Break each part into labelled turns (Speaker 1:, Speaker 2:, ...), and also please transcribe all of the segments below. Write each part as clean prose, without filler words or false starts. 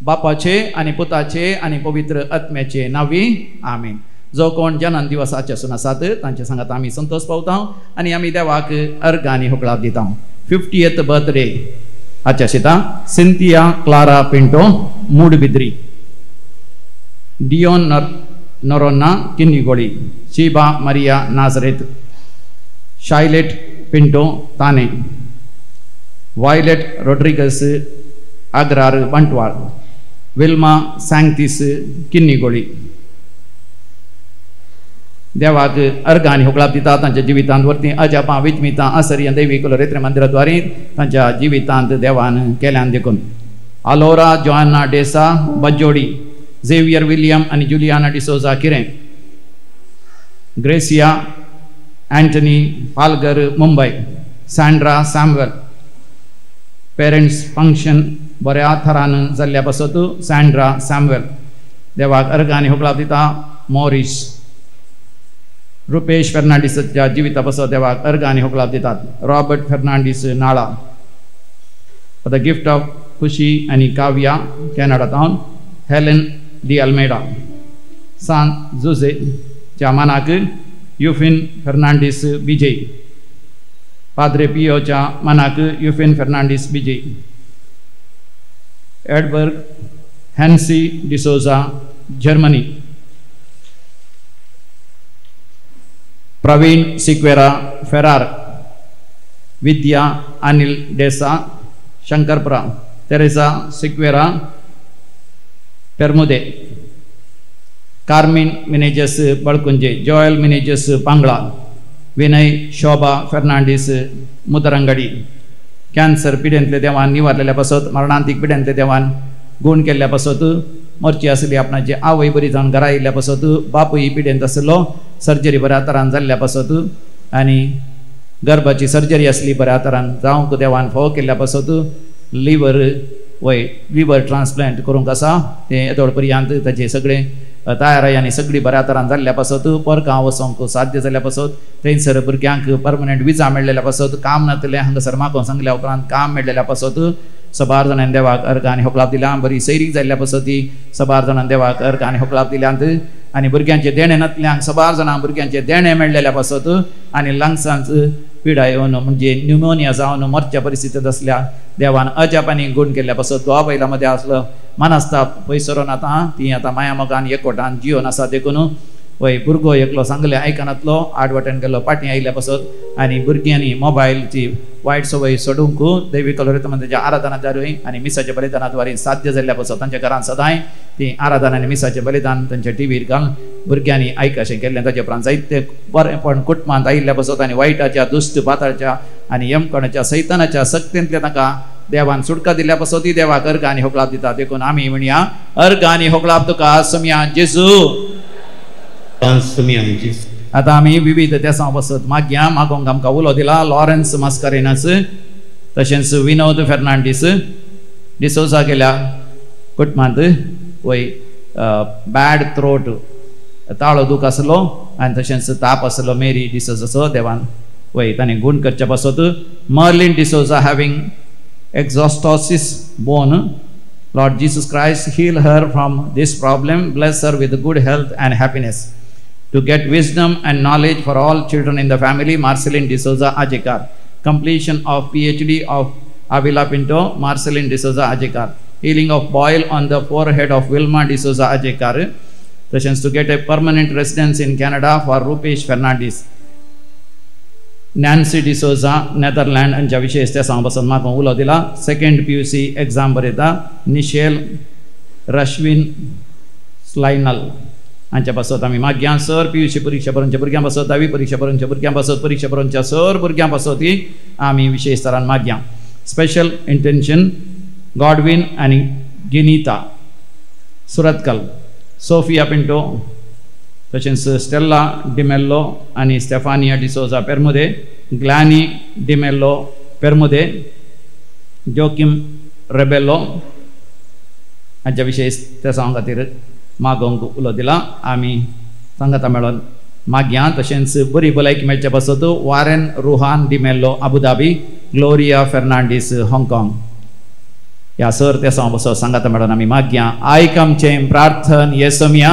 Speaker 1: बापाचे आणि पुताचे आणि पवित्र आत्म्याचे नावी आमीन. जो कोण जन्म दिवसाचे सून आसात तांचे सांगात आमी संतोष पावता आणि आमी देवाक अर्घ आनी होकळाप दिता. 50th बर्थडे आजच्या शिता सिंथिया क्लारा पिंटो मूडबिद्री, डिओन नरोना किन्नीगोळी, शिबा मारिया नाझरेत, शायलेट पिंटो ताने, वायलेट रोड्रिगस अग्रार बंटवाळ, विल्मा सांगतीस किन्नीगोळी. देवाक अर्घ आनी होकळाप दिता तांच्या जिवितांत वरती अजापां विजमितां आसरी दैवी कुलरेत्र मंदिराद्वारे तांच्या जिवितांत देवान केल्यान देखून. अलोरा जोआना डेसा बज्जोडी, झेवियर विलियम आणि जुलियाना डिसोजा किरें, ग्रेसिया एंटनी पालगर मुंबई, सॅन्ड्रा सॅम्युएल. पेरेंट्स फंक्शन बऱ्या थरान जाल्ल्या पासत सॅन्ड्रा सॅम्युएल. देवाक अर्घ आनी होकळाप दिता. मॉरिस रुपेश फेर्नांडीसच्या जिविता पासत देवाक अर्घ आनी होकळाप दितात. Robert Fernandes Nala. For the gift of Khushi आणि Kavya Canada town, Helen D'Almeida. सान जोसेच्या मानाक युफिन फेर्नांडीस बिजे. पाद्रे पियोच्या मानाक युफिन फेर्नांडीस बिजे. एडबर्ग हॅन्सी डिसोजा जर्मनी. प्रवीण सिक्वेरा फेरार. विद्या अनिल डेसा शंकरपुरा. तेरेसा सिक्वेरा पेरमुदे. कार्मिन मिनेजस बळकुंजे. जॉयल मिनेजस पांगळा. विनय शोभा फेर्नांडीस मुदरंगडी. कॅन्सर पिडेंतले देवान निवारलेल्या पासत, मरणांतीक पिडेंतले देवान गुण केल्ल्या पासत, मरची आसली आपणाची आवय बरी जावन घरा येयल्ल्या पासत, बापूय पिडेंत आसलो, सर्जरी बऱ्या तरान जाल्ल्या पासत आनी गर्भाची सर्जरी आसली बऱ्या तरान जावंक देवान फोव केल्ल्या पासत लिवर ट्रान्सप्लांट करूंक आसा. ते येदोळ पर्यंत ताचे सगळे तयारी आनी सगळी बऱ्या तरान जाल्ल्या पासत परगांव वचोंक साध्य जाल्ल्या पासत, थंयसर भुरग्यांक परमनंट विजा मेळ्ळेल्या पासत, काम नातले हांगासर म्हाका सांगल्या उपरांत काम मेळ्ळेल्या पासत सबार जाणांनी देवाक अर्घ आनी होकळाप दिल्या. बरी सैरीक जाल्ल्या पासत सबार जाणांनी देवाक अर्घ आनी होकळाप दिल्यांत. आनी भुरग्यांचे देणे नातल्यांक सबार जाणांक भुरग्यांचे देणे मेळ्ळेल्या पासत आनी लंग्सांच पिडा येवन म्हणजे न्युमोनिया जावन मरच्या परिस्थितीत असल्या देवान अजापांनी गुण केल्ल्या पासत. दोवा बैला मध्ये असलं मनस्ताप पयसरून आतां ती आतां माया मोगान एकवटान जिवन आसा देखून वय भुरगो एकलो सांगले आयकनातलो आडवटेन गेलो पाटी आयिल्ल्या पासत आनी भुरग्यांनी मोबायलची वायट सवय सोडूंक दैवी कलरितमंदिराच्या आराधनाद्वारे आनी मिसाच्या बलिदानाद्वारे साध्य जाल्ल्या पासत तांच्या घरांत सदांय ती आराधना आनी मिसाचें बलिदान तांच्या टीव्हीर घालून भुरग्यांनी आयकाशें केल्लें. ताचे उपरांत जायते बरेपण कुटुंबांत आयिल्ल्या पासत आनी वायटाच्या दुश्ट पाताळच्या आनी यमकणाच्या सैतानाच्या सक्तींतल्या तांकां देवान सुटका दिल्ल्या पासत ती देवाक अर्घ आनी होकळाप दिता. देखून आमी म्हणया अर्घ आनी होकळाप तुका समया जेजू. आता आमी विविध देसां बसत मागया मागोंक आमकां उलो दिला लॉरेन्स मास्कारेनास, तशेंच विनोद फेर्नांडीस डिसोजा गेल्या कुटुंबांत वय बॅड थ्रोट ताळो दूख आसलो आनी तशेंच ताप आसलो. मेरी डिसोजाचो देवान वय ताणें गुण करच्या पासत. Merlin D'Souza having exhastosis bone, Lord Jesus Christ heal her from this problem, bless her with good health and happiness. To get wisdom and knowledge for all children in the family, Marceline D'Souza Ajekar. Completion of PhD of Avila Pinto, Marceline D'Souza Ajekar. Healing of boil on the forehead of Wilma D'Souza Ajekar. Sessions to get a permanent residence in Canada for Rupesh Fernandez. Nancy D'Souza Netherland हांच्या विशयी त्या सांगपासून म्हाका उलो दिला. Second PUC exam बरयता निशेल रश्विन स्लायनल हांच्या पासत आमी मागया सर PUC परीक्षा बरोवच्या भुरग्यां पासत 10वी परीक्षा बरोवच्या भुरग्यां पासत परीक्षा बरोवच्या सर भुरग्यां पासत ही आमी विशेष स्तरान मागया. स्पेशल इंटेन्शन गॉडविन आनी गिनीता सुरतकल, सोफिया पिंटो, तशेंच स्टेल्ला डिमेल्लो आनी स्टेफानिया डिसोजा पेरमुदे, ग्लॅनी डिमेल्लो पेरमुदे, जोकिम रेबेल्लो, हाच्या विशयी त्या सांगा खातीर मागोवंक उलो दिला. आमी सांगाता मेळोन मागया. तशेंच बरी भलायकी मेळचे पासत वारेन Ruhan D'Mello Abu Dhabi, Gloria Fernandes हाँगकाँग ह्या सर त्या सांग बसो सांगाता मेळोन आमी मागया. आयक आमचें प्रार्थन येसुमिया.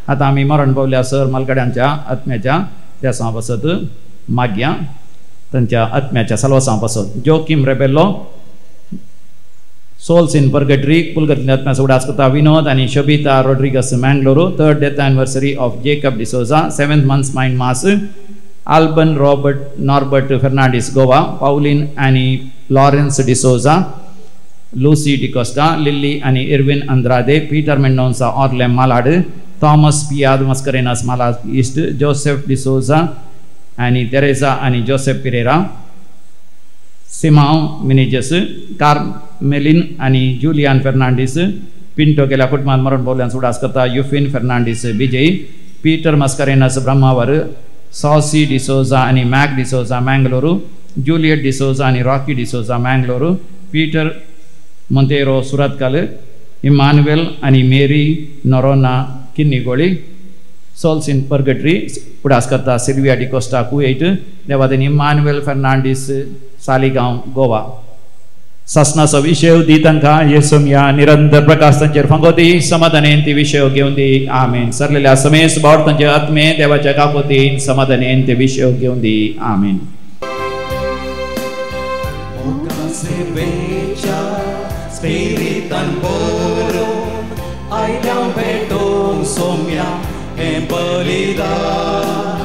Speaker 1: आतां आमी मरण पावल्या सर मालकड्यांच्या आत्म्याच्या त्या सांग बसत मागया. तांच्या आत्म्याच्या सलवासां पासत Joachim Rebello, souls in purgatory पुलगतल्या आत्म्याचो उडास करता विनोद आनी Shobhita Rodrigues Mangaluru. 3rd death anniversary of Jacob D'Souza. 7th months mind mass. Alban Robert Norbert Fernandes Goa. Pauline आनी Lawrence D'Souza, Lucy D'Costa, Lily आनी Irwin Andrade, Peter Mendonca Orlem Malad, Thomas पियाद Mascarenhas Malad East, Joseph D'Souza आनी Teresa आनी Joseph Pereira, सिमाव मिनेजस, कार्मेलिन आनी Julian Fernandes. Pinto केल्या कुटुंबात मरण पावल्यांचो उडास करता युफिन Fernandes Vijay. Peter Mascarenhas Brahmavar, सॉसी डिसोजा आनी Mac D'Souza Mangaluru, Juliet D'Souza आनी Rocky D'Souza Mangaluru. Peter Monteiro Surathkal, Emmanuel आनी Mary Noronha Kinnigoli. Souls in purgatory उडास करता सिल्विया डिकोस्टा कुवेट. देवादेनी इमानुएल फेर्नांडीस सालिगांव गोवा. ससनाचो विशय दी तांकां येसुमिया निरंतर प्रकाश तांचेर फंगोती समाधानेन ती विशय घेवन दी. आमेन. सरलेल्या समेस बावड तांचे आत्मे देवाच्या काकोतीन समाधानेन ते विशय घेवन दी. आमेन.
Speaker 2: Spiritan borom aidam भेटोंक सोम्या हे बलिदान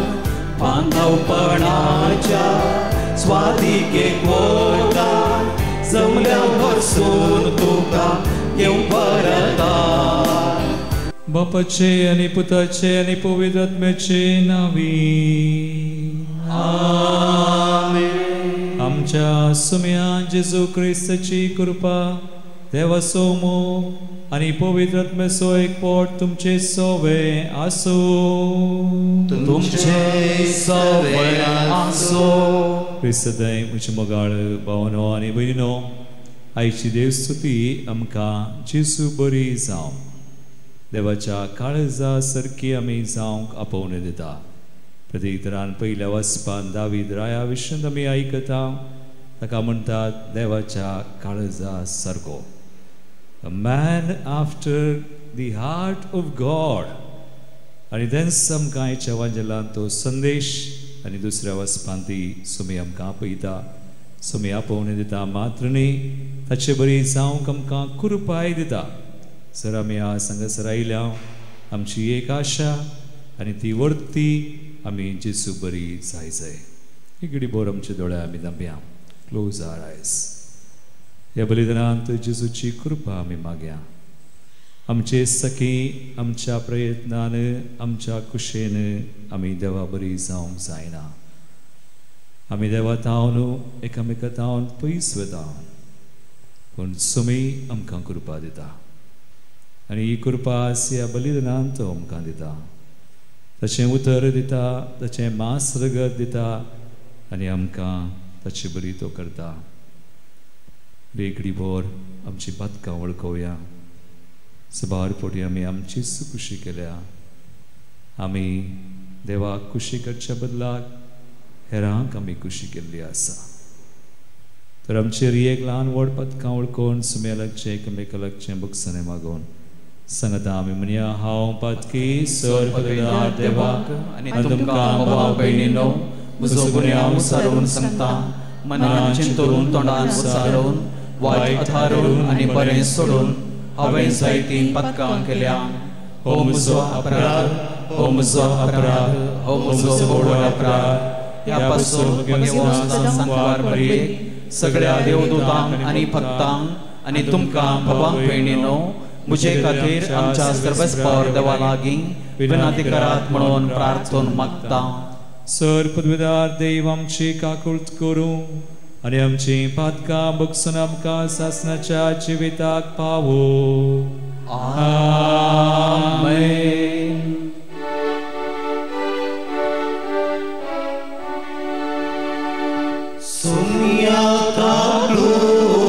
Speaker 2: बांधवपणाच्या स्वादिकेक वळखान जमल्या वरसून तुका येवं परतान. बापाचे आनी पुताचे आनी पवित्र आत्म्याचे नांवी आमेन. आमच्या सुम्या जेजू क्रिस्ताची कृपा, देवाचो मोग आनी पवित्र आत्म्याचो एकपट तुमचे सवे आसो. तुमचे सवे आसो. क्रिस्तदाय म्हजे मोगाळ भावनो आनी भयणीनो, आयची देवस्तुती आमकां जेजू बरी जावं देवाच्या काळजा सारकी आमी जावंक आपोवन दिता. प्रतीतरान पयल्या वचपान दावीद राया विशयंत आमी आयकता. ताका म्हणटात देवाच्या काळजा सारको. A man after the heart of God. आनी तेन्स आमकां आयच्या वांजेलांत तो संदेश आनी दुसऱ्या वचपान ती सुमी आमकां आपयता, सुमी आपोवन दिता. मात्र न्ही, ताचे बरी जावंक आमकां कृपाय दिता. सर आमी आज हांगासर आयल्या आमची एक आशा आनी ती वर्ती आमी जेजू बरी जाय जाय. एक घडी बोर आमचे दोळे आमी धांपया. क्लोज आवर आयज. ह्या बलिदानांत जेजूची कृपा आमी मागया. आमचे सखी आमच्या प्रयत्नान आमच्या कुशेन आमी देवा बरी जावंक जायना. आमी देवा तावन एकामेका तावन पयस वता, पूण सुमी आमकां कृपा दिता आनी ही कृपा ह्या बलिदानांत तो आमकां दिता. ताचें उतर दिता, ताचें मास रगत दिता आनी आमकां ताची बरी तो करता. रेकडी बोर आमची बदकां वळखुया. सबार पोटी आमी आमचीच खुशी केल्या. आमी देवाक खुशी करच्या बदलाक हेरांक आमी खुशी केल्ली आसा. तर आमचेर एक ल्हान व्हड पदकां वळखून सुम्या लागचें एकामेका लागचें बक्षणे मागोवन सांगता आमी म्हणया. हांव पदकी सर पदवीदार देवाक आनी तुमकां भाव भयणीनो म्हजो गुन्यांव सारून सांगता. मनान चिंतून तोंडान उच्चारून वायट अथारून आनी बरें सोडून हांवें जायतीं पदकां केल्या. हो म्हजो अपराध, हो म्हजो अपराध, हो म्हजो व्हड अपराध. ह्या पासून सांगवार बरयेक सगळ्या देवदूतांक आनी भक्तांक आनी तुमकां भावांक भयणीनो म्हजे खातीर आमच्या सर्वस्पावर देवा लागीं विनंती करात म्हणून प्रार्थून मागता. सर पदवीदार देव आमची काकुळट करूं आनी आमची पातकां बगसून आमकां सासणाच्या जिविताक पावो. आमेन. सुम्या काकुळट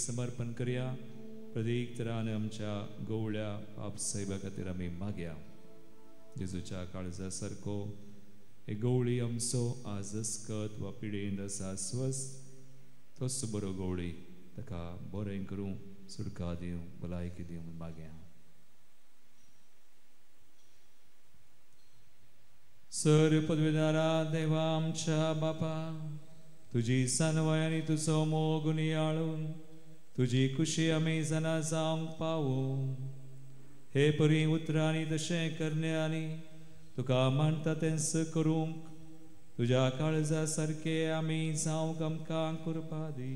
Speaker 2: समर्पण करूया. प्रत्येक तरान आमच्या गवळ्या आपसाहेबा खातीर आमी मागया. जेजूच्या काळजा सारको हे गवळी आमचो आज अस्कत वा पिडेंत आसा स्वस्थ तसो बरो गवळी ताका बरें करूं, सुडका दिवं, भलायकी दिवं मागया. सर पदवीदारा देवा आमच्या बापा, तुजी सानवाय आनी तुजो मोग नियाळून तुजी खुशी आमी जाणा जावंक पावो. हे बरी उतरांनी तशें करण्यानी तुका मानता तेंच करूंक तुज्या काळजा सारके आमी जावंक आमकां कृपा दी.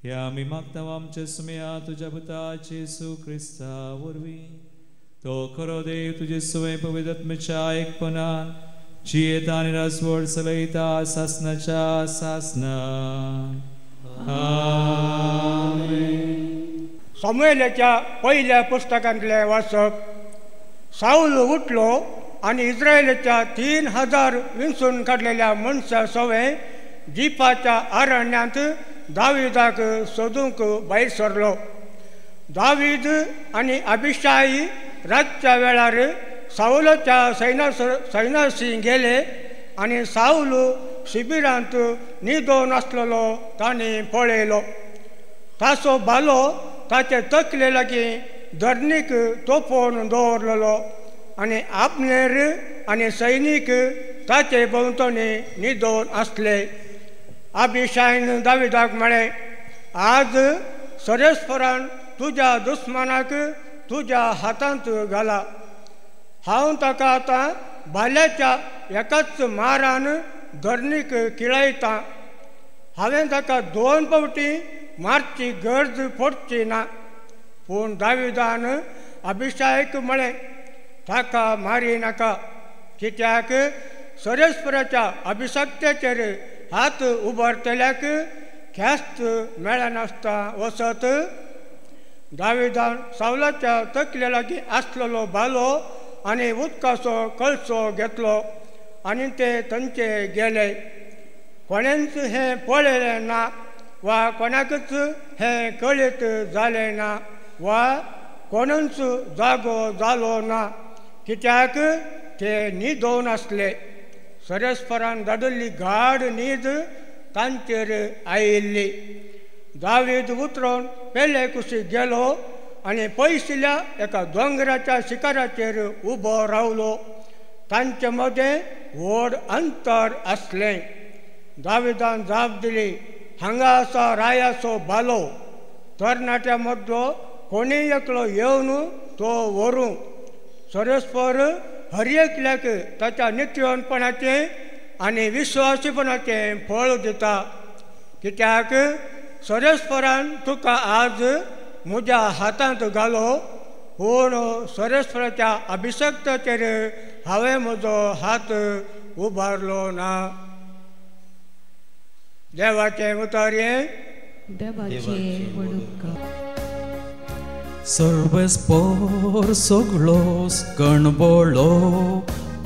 Speaker 2: हे आमी मागता आमच्या सुमया तुज्या पुता येशू क्रिस्ता वरवीं. तो खरो देव तुजे सुवे पवित्र आत्म्याच्या एकपणान जियेता आनी राजवट चलयता सासनाच्या सासना.
Speaker 3: सामुएलाच्या पहिल्या पुस्तकांतले वाचप. साऊल उठलो आणि इस्रायेलाच्या 3000 विंचून काडलेल्या मनशा सवे जिपाच्या अरण्यांत दाविदाक सोदूंक भायर सरलो. दावीद आणि अभिशाई रातच्या वेळार साऊलाच्या सैन्याशी गेले आणि साऊल शिबिरांत न्हिदोन आसलेलो तांणी पळयलो. ताचो बालो ताचे तकले लागीं धरणीक तोपोवन दवरलेलो आनी आपनेर आनी सैनीक ताचे भोंवतणी न्हिदोन आसले. अभिशायन दाविदाक म्हळें, आज सरेस्परान तुज्या दुस्मानाक तुज्या हातांत घाला. हांव ताका आतां भाल्याच्या एकाच मारान धरणीक किळयता. हांवें ताका 2 फावटी मारची गरज पडची ना. पूण दाविदान अभिशायक म्हळें, ताका मारी नाका. कित्याक सर्वेस्पराच्या अभिषक्तेचेर हात उबारतल्याक ख्यास्त मेळनासता वसत दाविदान सावलाच्या तकले लागीं आसलेलो बालो आनी उदकाचो कळसो घेतलो आनी ते थंयचे गेले. कोणेंच हें पळयलें ना वा कोणाकच हें कळीत जालें ना वा कोणूच जागो जालो ना कित्याक ते न्हिदोवन आसले. सर्वेस्परान धाडिल्ली गाढ न्हीद तांचेर आयिल्ली. दावीद उतरून पेले कुशीक गेलो आनी पयसल्या एका दोंगराच्या शिखराचेर उबो रावलो. तांचे मदें व्हड अंतर आसलें. दाविदान जाप दिली, हांगा आसा रायाचो बालो. तरणाट्या मदलो कोणी एकलो येवन तो व्हरूं. सर्वेस्पर हर एकल्याक ताच्या नित्यवणपणाचें आनी विश्वासीपणाचें फळ दिता. कित्याक सर्वेस्परान तुका आज म्हज्या हातांत घालो पूण सर्वेस्पराच्या अभिषक्ताचेर हांवें म्हजो हात उबारलो ना. देवाचें उतर
Speaker 2: सर्वेस्पर सगळो कणबळो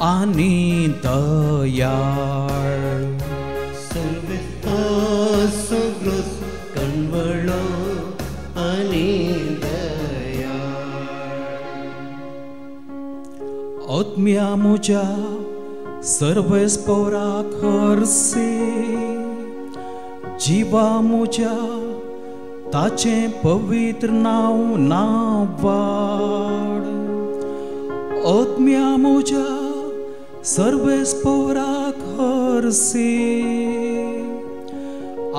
Speaker 2: आनी दयाळ.
Speaker 4: सर्वेस्पर सगळो कणबळो आनी दयाळ.
Speaker 2: आत्म्या म्हज्या सर्वेस्पराक हरसी. जिवा म्हज्या ताचें पवित्र नांव नावाड. आत्म्या म्हज्या सर्वेस्पराक हरसी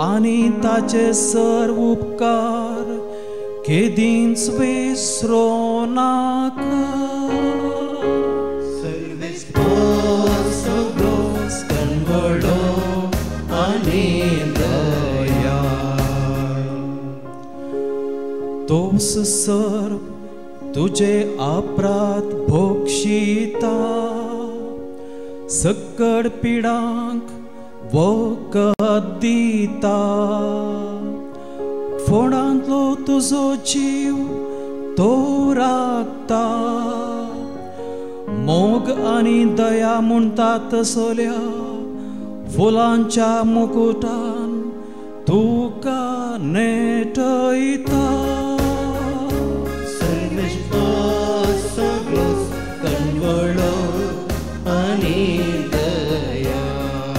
Speaker 2: आनी ताचे सर्व उपकार केदींच विसरो नाका.
Speaker 4: सर्वेस्पर सगळो कणबळो आनी
Speaker 2: तोस सर्व तुझे अपराध भोगशिता. सकड पिडांक वखद दिता. फोडांतलो तुजो जीव तो राखता. मोग आनी दया म्हणटा तसल्या फुलांच्या मुकुटान तुका नेटयता.
Speaker 4: सगळो कणबळो आनी दयाळ.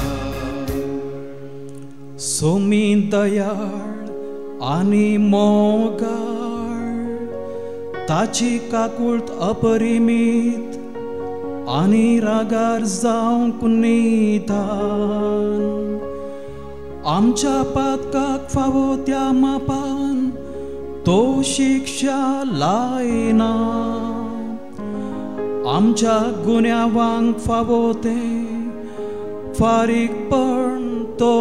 Speaker 2: सोमी दयाळ आनी मोगाळ. ताची काकुळट अपरिमीत आनी रागार जावंक निदान. आमच्या पातकाक फावो त्या मापान तो शिक्षा लायना. आमच्या गुन्या वांग फावो ते फारीकपण तो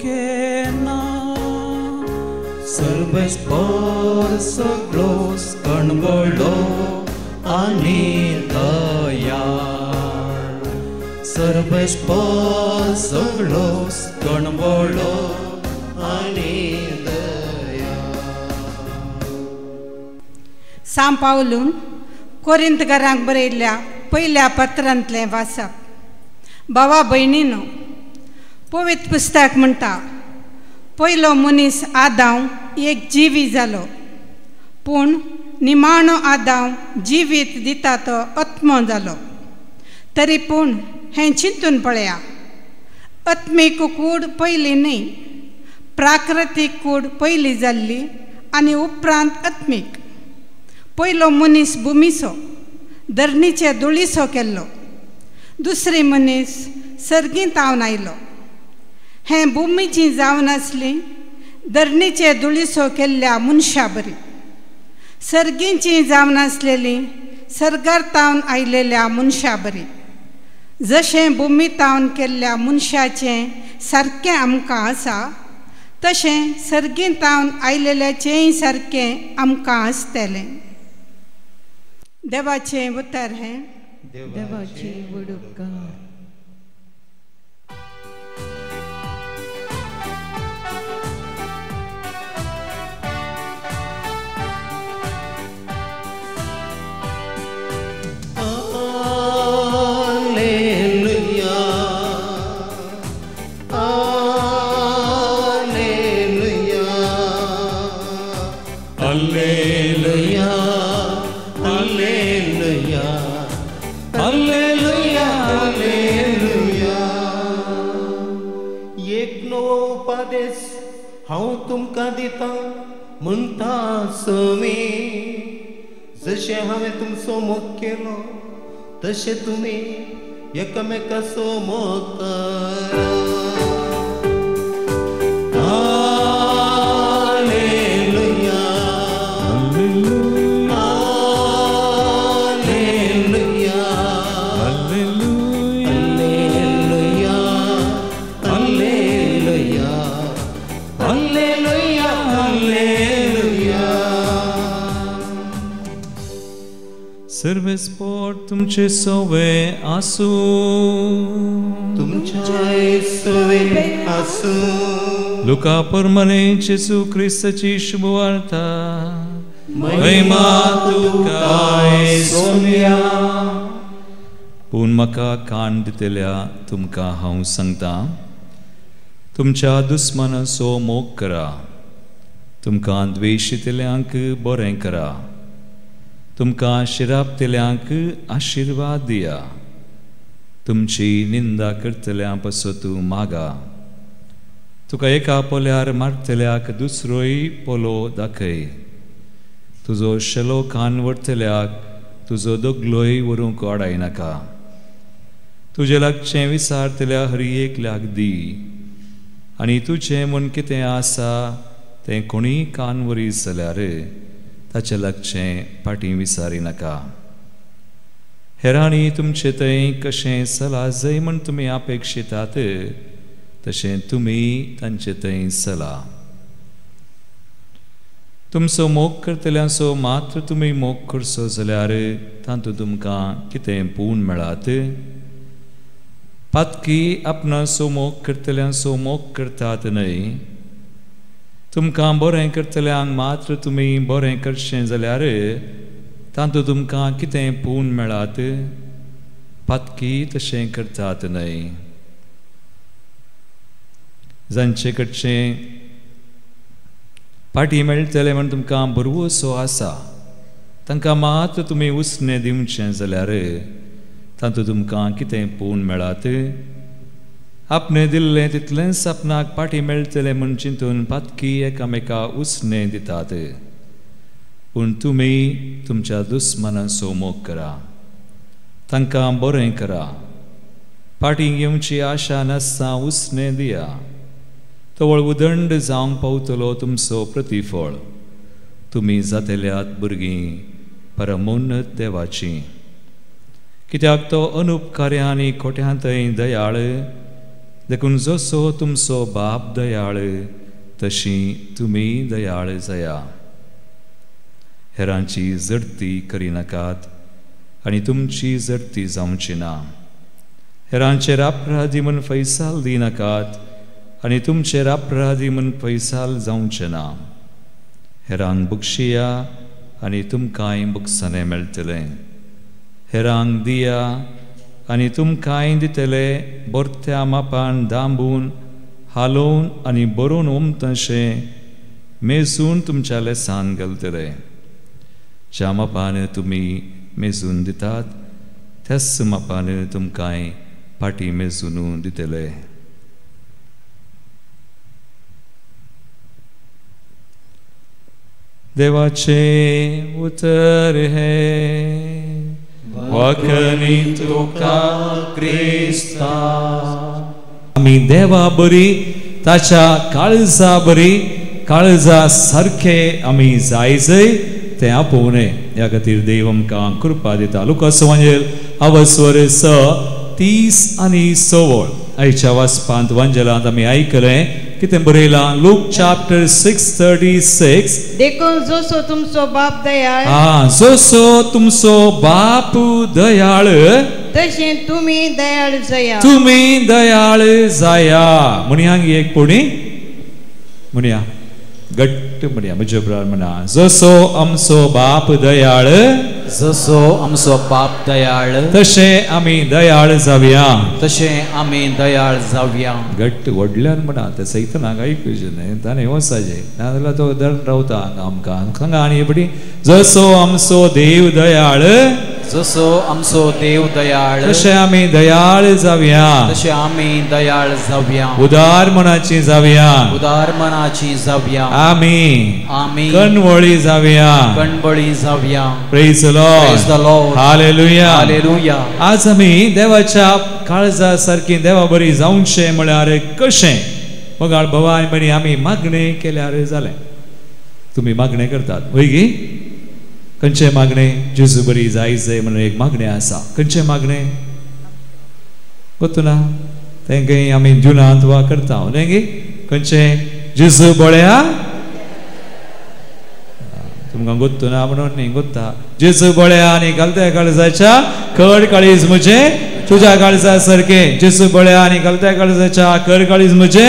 Speaker 2: घेना. सर्वेस्पर सगळो कणबळो आनी दयाळ. सर्वेस्पर सगळो कणबळो आनी
Speaker 5: सांत पावलून कोरिंथकारांक बरयल्ल्या पयल्या पत्रांतलें वाचप. भावा भयणीनो, पवित्र पुस्तक म्हणटा पयलो मनीस आदाम एक जिवी जालो, पूण निमाणो आदाम जिवीत दिता तो आत्मो जालो. तरी पूण हें चिंतून पळया, आत्मीक कूड पयली न्ही, प्राकृतीक कूड पयली जाल्ली आनी उपरांत आत्मीक. पयलो मनीस भुमीचो, धरणीचे धुळीचो केल्लो. दुसरी मनीस सर्गींत जावन आयलो. हें भुमीची जावन आसली धरणीचे धुळीचो केल्ल्या मनशा बरी. सर्गींची जावन आसलेली सर्गार्तावन आयलेल्या मनशा बरी. जशें भुमीतावन केल्ल्या मनशाचें सारकें आमकां आसा, तशें सर्गींतावन आयलेल्याचेंय सारकें आमकां आसतलें. देवाचें उतर हें.
Speaker 4: देवाचे व्हड उपकार. हांव तुमकां दिता म्हणटा समी, जशें हांवें तुमचो मोग केलो तशें तुमी एकामेकाचो मोग करा. Hallelujah hallelujah hallelujah hallelujah hallelujah hallelujah.
Speaker 2: सर्वेस्पोट तुमचे सोवे आसू,
Speaker 4: तुमच्या सोवे आसू.
Speaker 2: लुका परमने जेसू ख्रिस्ताची शुभवार्ता. महिमा तुका सोम्या. पूण म्हाका कान दितल्या तुमकां हांव सांगतां, तुमच्या दुस्मनाचो मोग करा, तुमकां द्वेशितल्यांक बरें करा, तुमकां शिरापतल्यांक आशिर्वाद दिया, तुमची निंदा करतल्यां पासत मागा, तुका एका पोल्यार मारतल्याक दुसरोय पोलो दाखय, तुजो शेलो कान व्हरतल्याक तुजो दोगलोय व्हरूंक आडायनाका, तुजे लागचें विसारतल्या हरी एकल्याक दी, आनी तुजें म्हूण कितें आसा तें कोणीय कान व्हरीत जाल्यार ताचे लागचें फाटीं विसारिनाका. हेरांनी तुमचे थंय कशें चला जंय म्हूण तुमी अपेक्षितात तशें तुमी तांचे थंय चला. तुमचो मोग करतल्यांचो मात्र तुमी मोग करचो जाल्यार तातूंत तुमकां कितें पूण मेळत. पातकी आपणाचो मोग करतल्यांचो मोग करतात न्हय. तुमकां बरें करतल्यांक मात्र तुमी बरें करचें जाल्यार तातूंत तुमकां कितें पूण मेळत. पातकी तशें करतात न्हय. जांचे कडचें पाटी मेळटलें म्हण तुमकां बरवोसो आसा तांकां मात्र तुमी उसणें दिवचें जाल्यार तातूंत तुमकां कितें पूण मेळत. आपणें दिल्लें तितलेंच आपणाक पाटी मेळटलें म्हूण चिंतून पातकी एकामेका उसणें दितात. पूण तुमी तुमच्या दुस्मनाचो मोग करा, तांकां बरें करा, पाटी घेवची आशा नासता उसणें दिया. तवळ उदंड जावंक पावतलो तुमचो प्रतिफळ. तुमी जातल्यात भुरगीं परमोन्नत देवाची. कित्याक तो अनुपकारी आनी खोट्यांतय दयाळ. देखून जसो तुमचो बाप दयाळ तशी तुमी दयाळ जाया. हेरांची जडती करिनाकात आनी तुमची जडती जावची ना. हेरांचेर अपराधी म्हूण फैसाल दिनाकात आनी तुमचेर अपराधी म्हूण फैसाल जावचें ना. हेरांक बक्षिया आनी तुमकांय बक्षाने मेळटलें. हेरांक दिया आनी तुमकांय दितले. बोरत्या मापान दांबून हालोवन आनी बरोवन ओमतशें मेजून तुमच्या लेसान घालतले. ज्या मापान तुमी मेजून दितात त्याच मापान तुमकांय पाटी मेजून दितले. देवाचे उतर हे वाकनी तुका क्रिस्ता. आमी देवा बरी ताच्या काळजा बरी काळजा सारखे आमी जायजय तें आपोवने. ह्या खातीर देव आमकां कृपा दिता. लुकास एवांजेल अवस्वर 6:30 आनी 16 आयच्या वाचपांत वांजेलांत आमी आयकलें कितें बरयलां लूक चॅप्टर 6:36
Speaker 6: देखून जसो तुमचो बाप दयाळ
Speaker 2: जसो तुमचो बाप दयाळ
Speaker 6: तशें तुमी दयाळ जाया
Speaker 2: तुम्ही दयाळ जाया म्हणया एक कोणी म्हणया गट्ट म्हणया म्हज्या बरोबर म्हणा जसो आमचो बाप दयाळ
Speaker 1: जसो आमचो बाप दयाळ
Speaker 2: तशे आमी दयाळ जावया
Speaker 1: तशे आमी दयाळ जावया
Speaker 2: गट्ट व्हडल्यान म्हणा ते सैतनाक ऐकूचे न्ही ताणें वचपाचें नाजाल्यार तो धरून रावता आमकां सांगा आनी बडी जसो आमचो देव दयाळ
Speaker 1: जसो आमचो देव दयाळ
Speaker 2: तशे आमी दयाळ जावया
Speaker 1: तशे आमी दयाळ जावया
Speaker 2: उदार मनाची जावया
Speaker 1: उदार मनाची जावया
Speaker 2: आमी
Speaker 1: आमी
Speaker 2: कणवळी जावया
Speaker 1: कणबळी जावया
Speaker 2: praise the
Speaker 1: Praise the Lord.
Speaker 2: Hallelujah
Speaker 1: Hallelujah.
Speaker 2: आज आमी देवाच्या काळजा सारखी देवा बरी जावंचे म्हळ्यार कशें मोगाळ भवानी म्हणी आमी मागणें केल्यार जालें तुमी मागणें करतात वय गी खंयचें मागणें जेजू बरी जायचे म्हणून एक मागणें आसा खंयचें मागणें गोतूना तें खंय आमी जुनांत वा करता न्ही गी खंयचें जेजू बळ्या तुमकां गोत्तुना म्हणून न्ही गोत्ता जेजू बळ्या आनी घालत्या काळजाच्या खड काळीज म्हजे तुझ्या काळजा सारखे जेजू बळ्या आनी घालत्या काळजाच्या खड काळीज म्हजे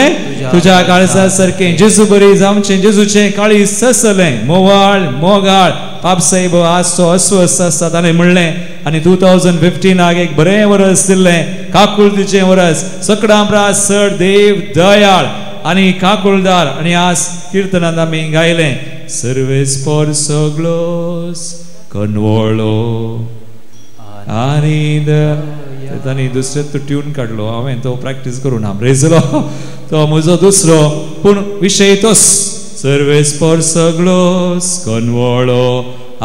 Speaker 2: तुझ्या काळजा सारखे जेजू बरी जावचें जेजूचें काळीज ससलें मोवाळ मोगाळ पापसाहेब आसचो अस्वस्थ आसता ताणें म्हणलें आनी 2015 एक बरें वर्स दिल्लें काकुळतीचें वर्स सकडां प्रास चड देव दयाळ आनी काकुळदार आनी आज किर्तनांत आमी गायलें सर्वेस पर सगळोस कनवळो आनी तांणी दुसरे तो ट्यून काडलो हांवें तो प्रॅक्टीस करून हांव रेजलो तो म्हजो दुसरो पूण विशय तोच सर्वेस पर सगळोस कनवळो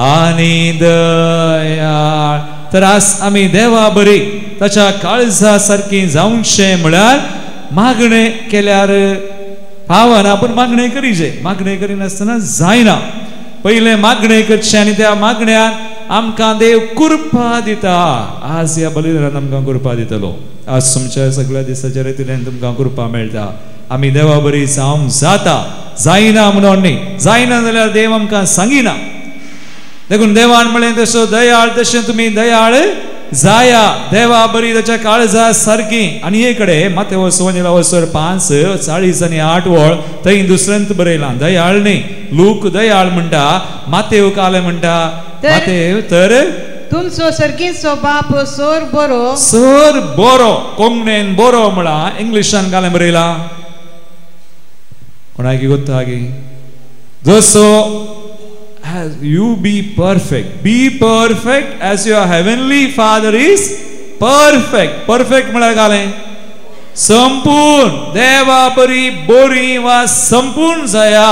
Speaker 2: आनी दयाळ तर आज आमी देवा बरी ताच्या काळजा सारकी जावंचे म्हळ्यार मागणें केल्यार पावना पूण मागणें करीचे मागणें करिनासतना जायना पयलें मागणें करचें आनी त्या मागण्यान आमकां देव कृपा दिता आज ह्या बलिदानान आमकां कृपा दितलो आज तुमच्या सगळ्या दिसाच्या रितीन तुमकां कृपा मेळटा आमी देवा बरी जावंक जाता जायना म्हणून न्ही जायना जाल्यार देव आमकां सांगिना देखून देवान म्हळें तसो दयाळ तशें तुमी दयाळ जाया देवा बरी ताच्या काळजा सारकी आनी हे कडेन मातेव सुवांजला 5:40 आनी 8 वळ थंय दुसऱ्यांत बरयलां दयाळ न्ही लूक दयाळ म्हणटा मातेव काले म्हणटा मातेव तर
Speaker 6: तुमचो सर्गीचो बाप सोर
Speaker 2: बरो कोंकणीन बरो म्हणा इंग्लिशान कालें बरयलां कोणाक गोत्ता गी जसो you be perfect as your heavenly father is perfect म्हळ्यार कालें संपूर्ण देवा बरी बोरी वा संपूर्ण जाया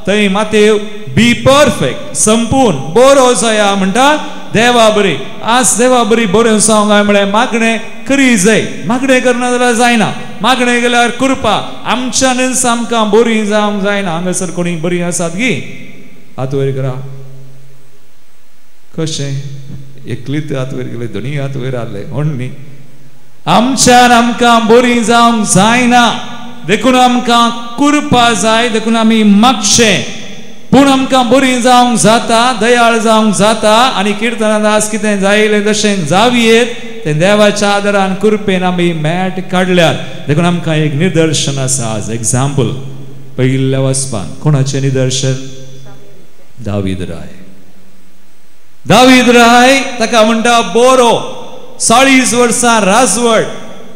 Speaker 2: थंय मातेव बी परफेक्ट संपूर्ण बरो जाया म्हणटा देवा बरी आज देवा बरी बरें जावंक जाय म्हळ्यार मागणें करी जाय मागणें करना जाल्यार जायना मागणें केल्यार कृपा आमच्यानच आमकां बरी जावंक जायना हांगासर कोणी बरी आसात गी हात वयर करा कशें एकलीच हात वयर केले दोनी हात वयर आले म्हण न्ही आमच्यान आमकां बरी जावंक जायना देखून आमकां कृपा जाय देखून आमी मागचें पूण आमकां बरी जावंक जाता दयाळ जावंक जाता आनी किर्तनांत आज कितें जायलें तशें जावयेत तें देवाच्या आदारान कृपेन आमी मेट काडल्यार देखून आमकां एक निदर्शन आसा आज एग्जाम्पल पयल्या वचपान कोणाचें निदर्शन दावीद राय ताका म्हणटा बरो 40 वर्सां राजवट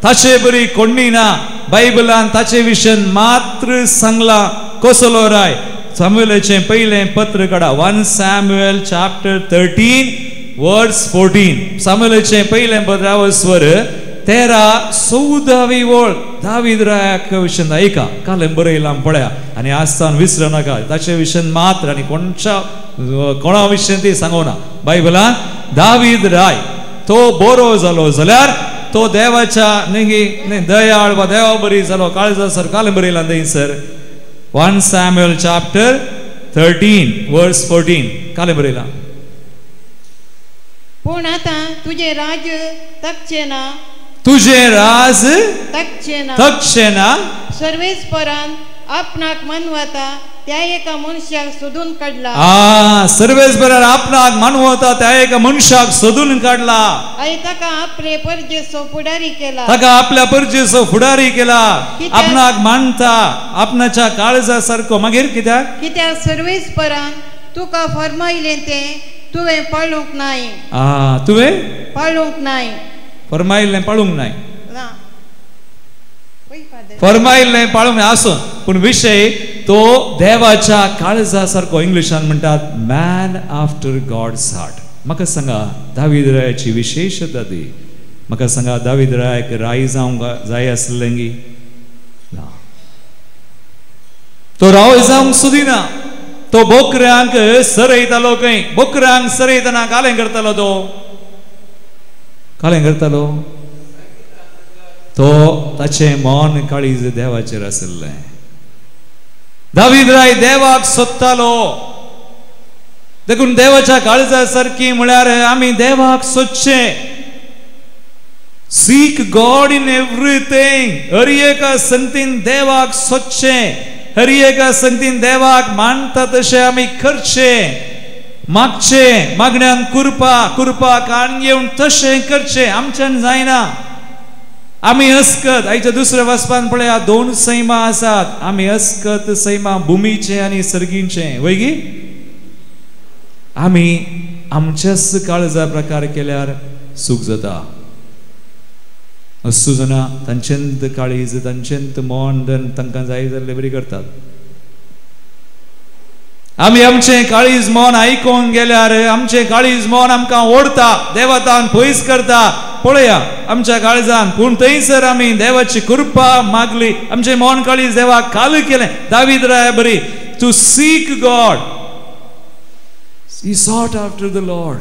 Speaker 2: ताचे बरी कोणी ना बायबलान ताचे विशय मात्र सांगला कसलो राय सामुएलाचें पयलें पत्र काडा 1 Samuel chapter 13 verse 14 सामुएलाचें पयलें पत्र स्वर 13-14 वळ दावीद रायाक विशय ऐका कालें बरयलां पळया आनी आसतान विसरू नाका ताचे विशय मात्र आनी कोणा विशय ती सांगोना बायबलान दावीद राय तो बरो जालो जाल्यार तो देवाच्या दयाळ वा देवा बरी जालो काळजा सर कालें बरयलां थंयसर 1 Samuel chapter 13 verse 14 कालें बरयलां
Speaker 6: पूण आतां तुजें राज्य तपचें ना
Speaker 2: तुझे राज
Speaker 6: तक्षेना
Speaker 2: तक्षेना
Speaker 6: सर्वेस्परान आपणाक मनवता त्या एका मनशाक सोदून काढला
Speaker 2: सर्वेस्परान आपणाक मनवता त्या एका मनशाक सोदून काढला
Speaker 6: आणि ताका आपले परजेचो फुडारी केला
Speaker 2: ताका आपल्या परजेचो फुडारी केला आपणाक मानता आपणाच्या काळजा सारको मागीर कित्याक
Speaker 6: सर्वेस्परान तुका फरमायले ते तुवें पाळूंक नाय
Speaker 2: तुवें
Speaker 6: पाळूंक नाय
Speaker 2: फरमायलें पाळूंक नाय
Speaker 6: ना
Speaker 2: फरमायलें पाळूंक नाय आसून पूण विशय तो देवाच्या काळजा सारको इंग्लिशान म्हणटात मॅन आफ्टर गॉड्स हार्ट म्हाका सांगा दावीद रायाची विशेशता ती म्हाका सांगा दावीद रायाक राई जावंक जाय आसलें गी ना तो राव जावंक सोदिना तो बोकऱ्यांक सरयतालो खंय बोकऱ्यांक सरयतना कालें करतालो तो कालें करतालो तो ताचें मन काळीज देवाचेर आसलें दावीद राय देवाक सोदतालो देखून देवाच्या काळजा सारकी म्हळ्यार आमी देवाक सोदचें सीक गॉड इन एवरीथिंग हर एका संगतीन देवाक सोदचें हर एका संगतीन देवाक मानता तशें आमी करचें मागचें मागण्यांक कुरपा कान घेवन तशें करचें आमच्यान जायना आमी अस्कत आयच्या दुसऱ्या वाचपान पळया दोन सैमा आसात आमी अस्कत सैमा भुमीचे आनी सर्गींचे वैगी आमी आमच्याच काळजा प्रकार केल्यार सूख जाता असू जना तांचेंत काळीज तांचेंत मन तांकां जाय जाल्ले बरी करतात आमी आमचें काळीज मन आयकोंक गेल्यार आमचें काळीज मन आमकां ओडता देवातान पयस करता पळया आमच्या काळजान पूण थंयसर आमी देवाची कृपा मागली आमचें मन काळीज देवाक काल केलें दावीद राया बरी to seek God he sought after the Lord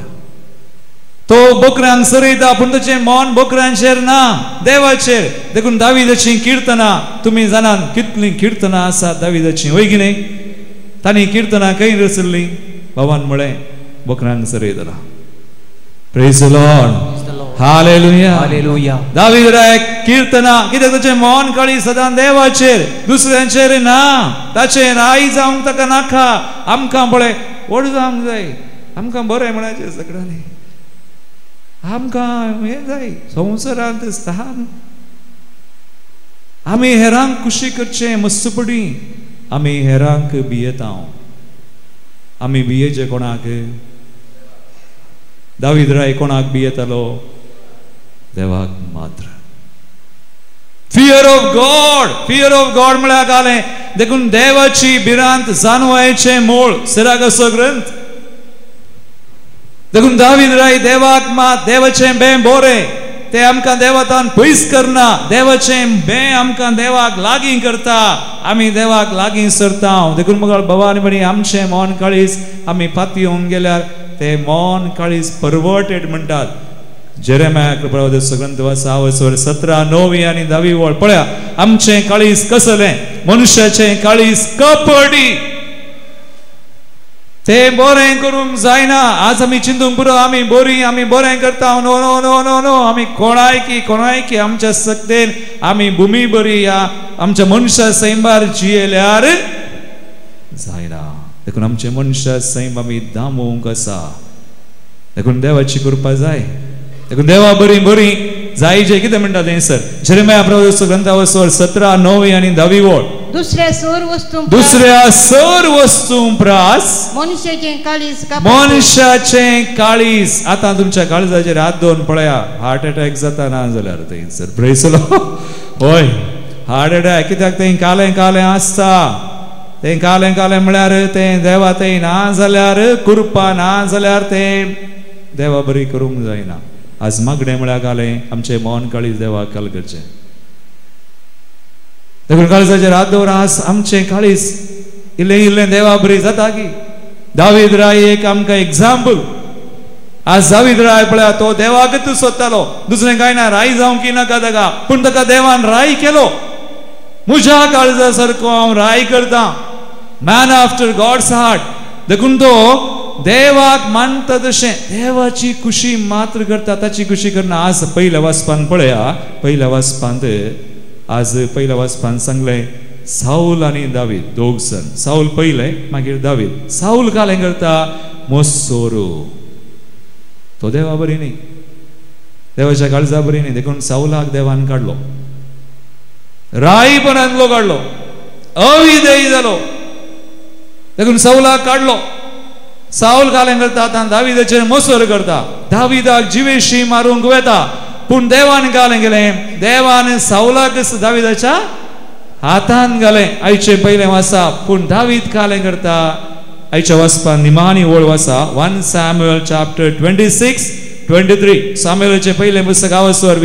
Speaker 2: तो बोकऱ्यांक सरयता पूण ताचें मन बोकऱ्यांचेर ना देवाचेर देखून दावीदाची किर्तनां तुमी जाणात कितलीं किर्तनां आसात दावीदाची वय की न्ही तांणी किर्तनां खंय रचल्लीं बाबान म्हळें बोकऱ्यांक सरयतला praise the Lord hallelujah hallelujah दावीद राय किर्तनां कित्याक ताचें मन काळी सदां देवाचेर दुसऱ्यांचेर ना ताचेर राई जावंक ताका नाका आमकां पळय व्हड जावंक जाय आमकां बरें म्हणाचें सगळ्यांनी आमकां हें जाय संवसारांत स्थान आमी हेरांक खुशी करचें मस्तपडी आमी हेरांक भियेता आमी भियेचे कोणाक दावीद राय कोणाक भियेतालो देवाक मात्र फियर ऑफ गॉड म्हळ्यार जालें देखून देवाची भिरांत जाणवायेचें मूळ सिरागसो ग्रंथ देखून दावीद राय देवाक मात देवाचें बें बोरें ते आमकां देवातान पयस करना देवाचें बें आमकां देवाक लागीं करता आमी देवाक लागीं सरता देखून मग भवानी म्हणी आमचें मन काळीज आमी पातयेवंक गेल्यार ते मन काळीज परवटेड म्हणटात जेरेमिया कृपावदस ग्रंथ 6:17 आनी 10 वळ पळया आमचें काळीज कसलें मनुष्याचें काळीज कपटी ते बरें करूंक जायना आज आमी चिंतूंक पुरो आमी बरें करता no no no no no आमी कोणायकी आमच्या सक्तेन आमी भुमी बरी या आमच्या मनशा सैमार जियेल्यार जायना देखून आमचे मनशा सैम आमी दामोवंक आसा देखून देवाची कृपा जाय देखून देवा बरी जायचे कितें म्हणटा थंयसर जेरेमिया प्रवक्त्याचो ग्रंथावसर 17:9 आनी 10 वळ
Speaker 6: दुसऱ्या सर वस्तूं प्रास
Speaker 2: मनशाचें काळीज आतां तुमच्या काळजाचेर हात दोन पळया हार्ट अटॅक जाता ना जाल्यार थंयसर प्रेज द लॉर्ड होय हार्ट अटॅक कित्याक तें कालें आसता तें कालें म्हळ्यार तें देवा तें ना जाल्यार कृपा ना जाल्यार तें देवा बरी करूंक जायना आज मागणें म्हळ्यार कालें आमचें मन काळीज देवाक काल करचें देखून काळजाचेर हात दवर आमचें काळीज इल्लें देवा बरी जाता की दावीद राय एक आमकां एग्जाम्पल आज दावीद राय पळया तो देवाकच सोदतालो दुसरें कांय ना राय जावंक नाका ताका पूण ताका देवान राय केलो म्हज्या काळजा सारको हांव राय करता मॅन आफ्टर गॉड्स हार्ट देखून तो देवाक मानता तशें देवाची खुशी मात्र करता ताची खुशी करना. आज पहिल्या वाचपान पळया, पहिल्या वाचपांत आज पहिल्या वाचपान सांगलें साऊल आनी दावीद दोग जण. साऊल पयले मागीर दावीद. साऊल कालें करता मोसोरो. तो देवा बरी न्ही, देवाच्या काळजा बरी न्ही, देखून साऊलाक देवान काडलो, राईपणांतलो काडलो, अविधेय जालो, देखून साऊलाक काडलो. साऊल कालें करता आतां दावीदाचेर मोसोर करता, दावीदाक जिवेशी मारूंक वेता. पूण देवान कालें केलें, देवान साऊलाक दावीदाच्या हातान घालें. आयचे पयलें वाचा. पूण दावीद कालें करता आयच्या वाचपान निमाणी ओळ वाचा 1 Samuel chapter 26-23. सामुएलाचें पयलें पुस्तक आवसवर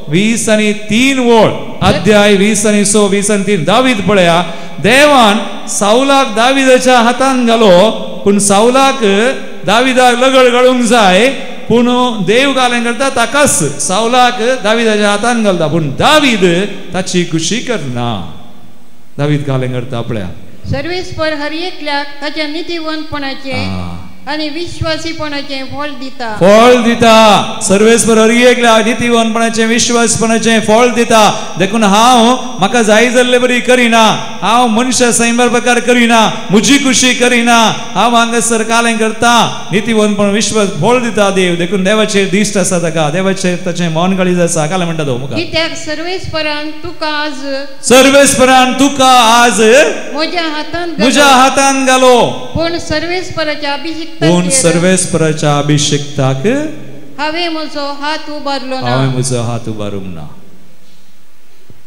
Speaker 2: 20-3 ओळ, अध्याय 20-3. दावीद पळया, देवान साऊलाक दावीदाच्या हातान घालो, पूण साऊलाक दावीदाक लगड घालूंक जाय, पूण देव कालें करता ताकाच साऊलाक दावीदाच्या हातान घालता, पूण दावीद ताची खुशी करना. दावीद कालें करता आपल्या
Speaker 6: सर्वेस्पर हर एकल्याक ताच्या नितीवंतपणाचे आणि विश्वासीपणाचे फळ दिता.
Speaker 2: फळ दिता. सर्वेस्पर हर एकल्याक नितीवंतपणाचे विश्वासपणाचे फळ दिता. देखून हांव म्हाका जाय जाल्ले बरी करिना, हांव मनशा सैमार प्रकार करिना, म्हजी खुशी करिना, हांव हांगासर कालें करता नितीवंतपण विश्वास फळ दिता देव. देखून देवाचेर दिश्ट आसा ताका, देवाचेर ताचें मन काळीज आसा. कालें म्हणटा तो मुखार,
Speaker 6: कित्याक सर्वेस्परान तुका आज
Speaker 2: म्हज्या हातान घालो,
Speaker 6: पूण सर्वेस्पराच्या अभिषेक
Speaker 2: पूण सर्वेस्पराच्या अभिषेक्ताक
Speaker 6: हांवें म्हजो हात उबारलो ना.
Speaker 2: हांवें म्हजो हात उबारूंक ना.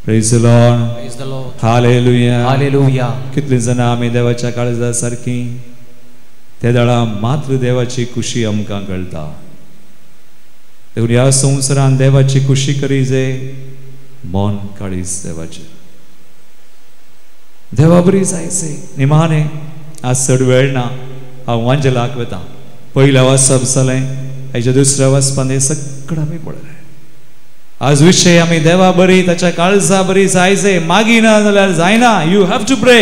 Speaker 2: Praise the Lord. Hallelujah.
Speaker 1: Hallelujah.
Speaker 2: कितलीं जाणां आमी देवाच्या काळजा सारकी, त्या दाळा मात्र देवाची खुशी आमकां कळटा. देखून ह्या संवसारान देवाची खुशी करी जे मन काळीज देवाचेर. देवा बरी जायचे निमाणे. आज चड वेळ ना, हांव वांजेलाक वता. पयल्या वाचप जालें, हेच्या दुसऱ्या वाचपान हें सगळें आमी पळयलें. आज विशय आमी देवा बरी, ताच्या काळजा बरी जायचे. मागिना जाल्यार जायना. You have to pray.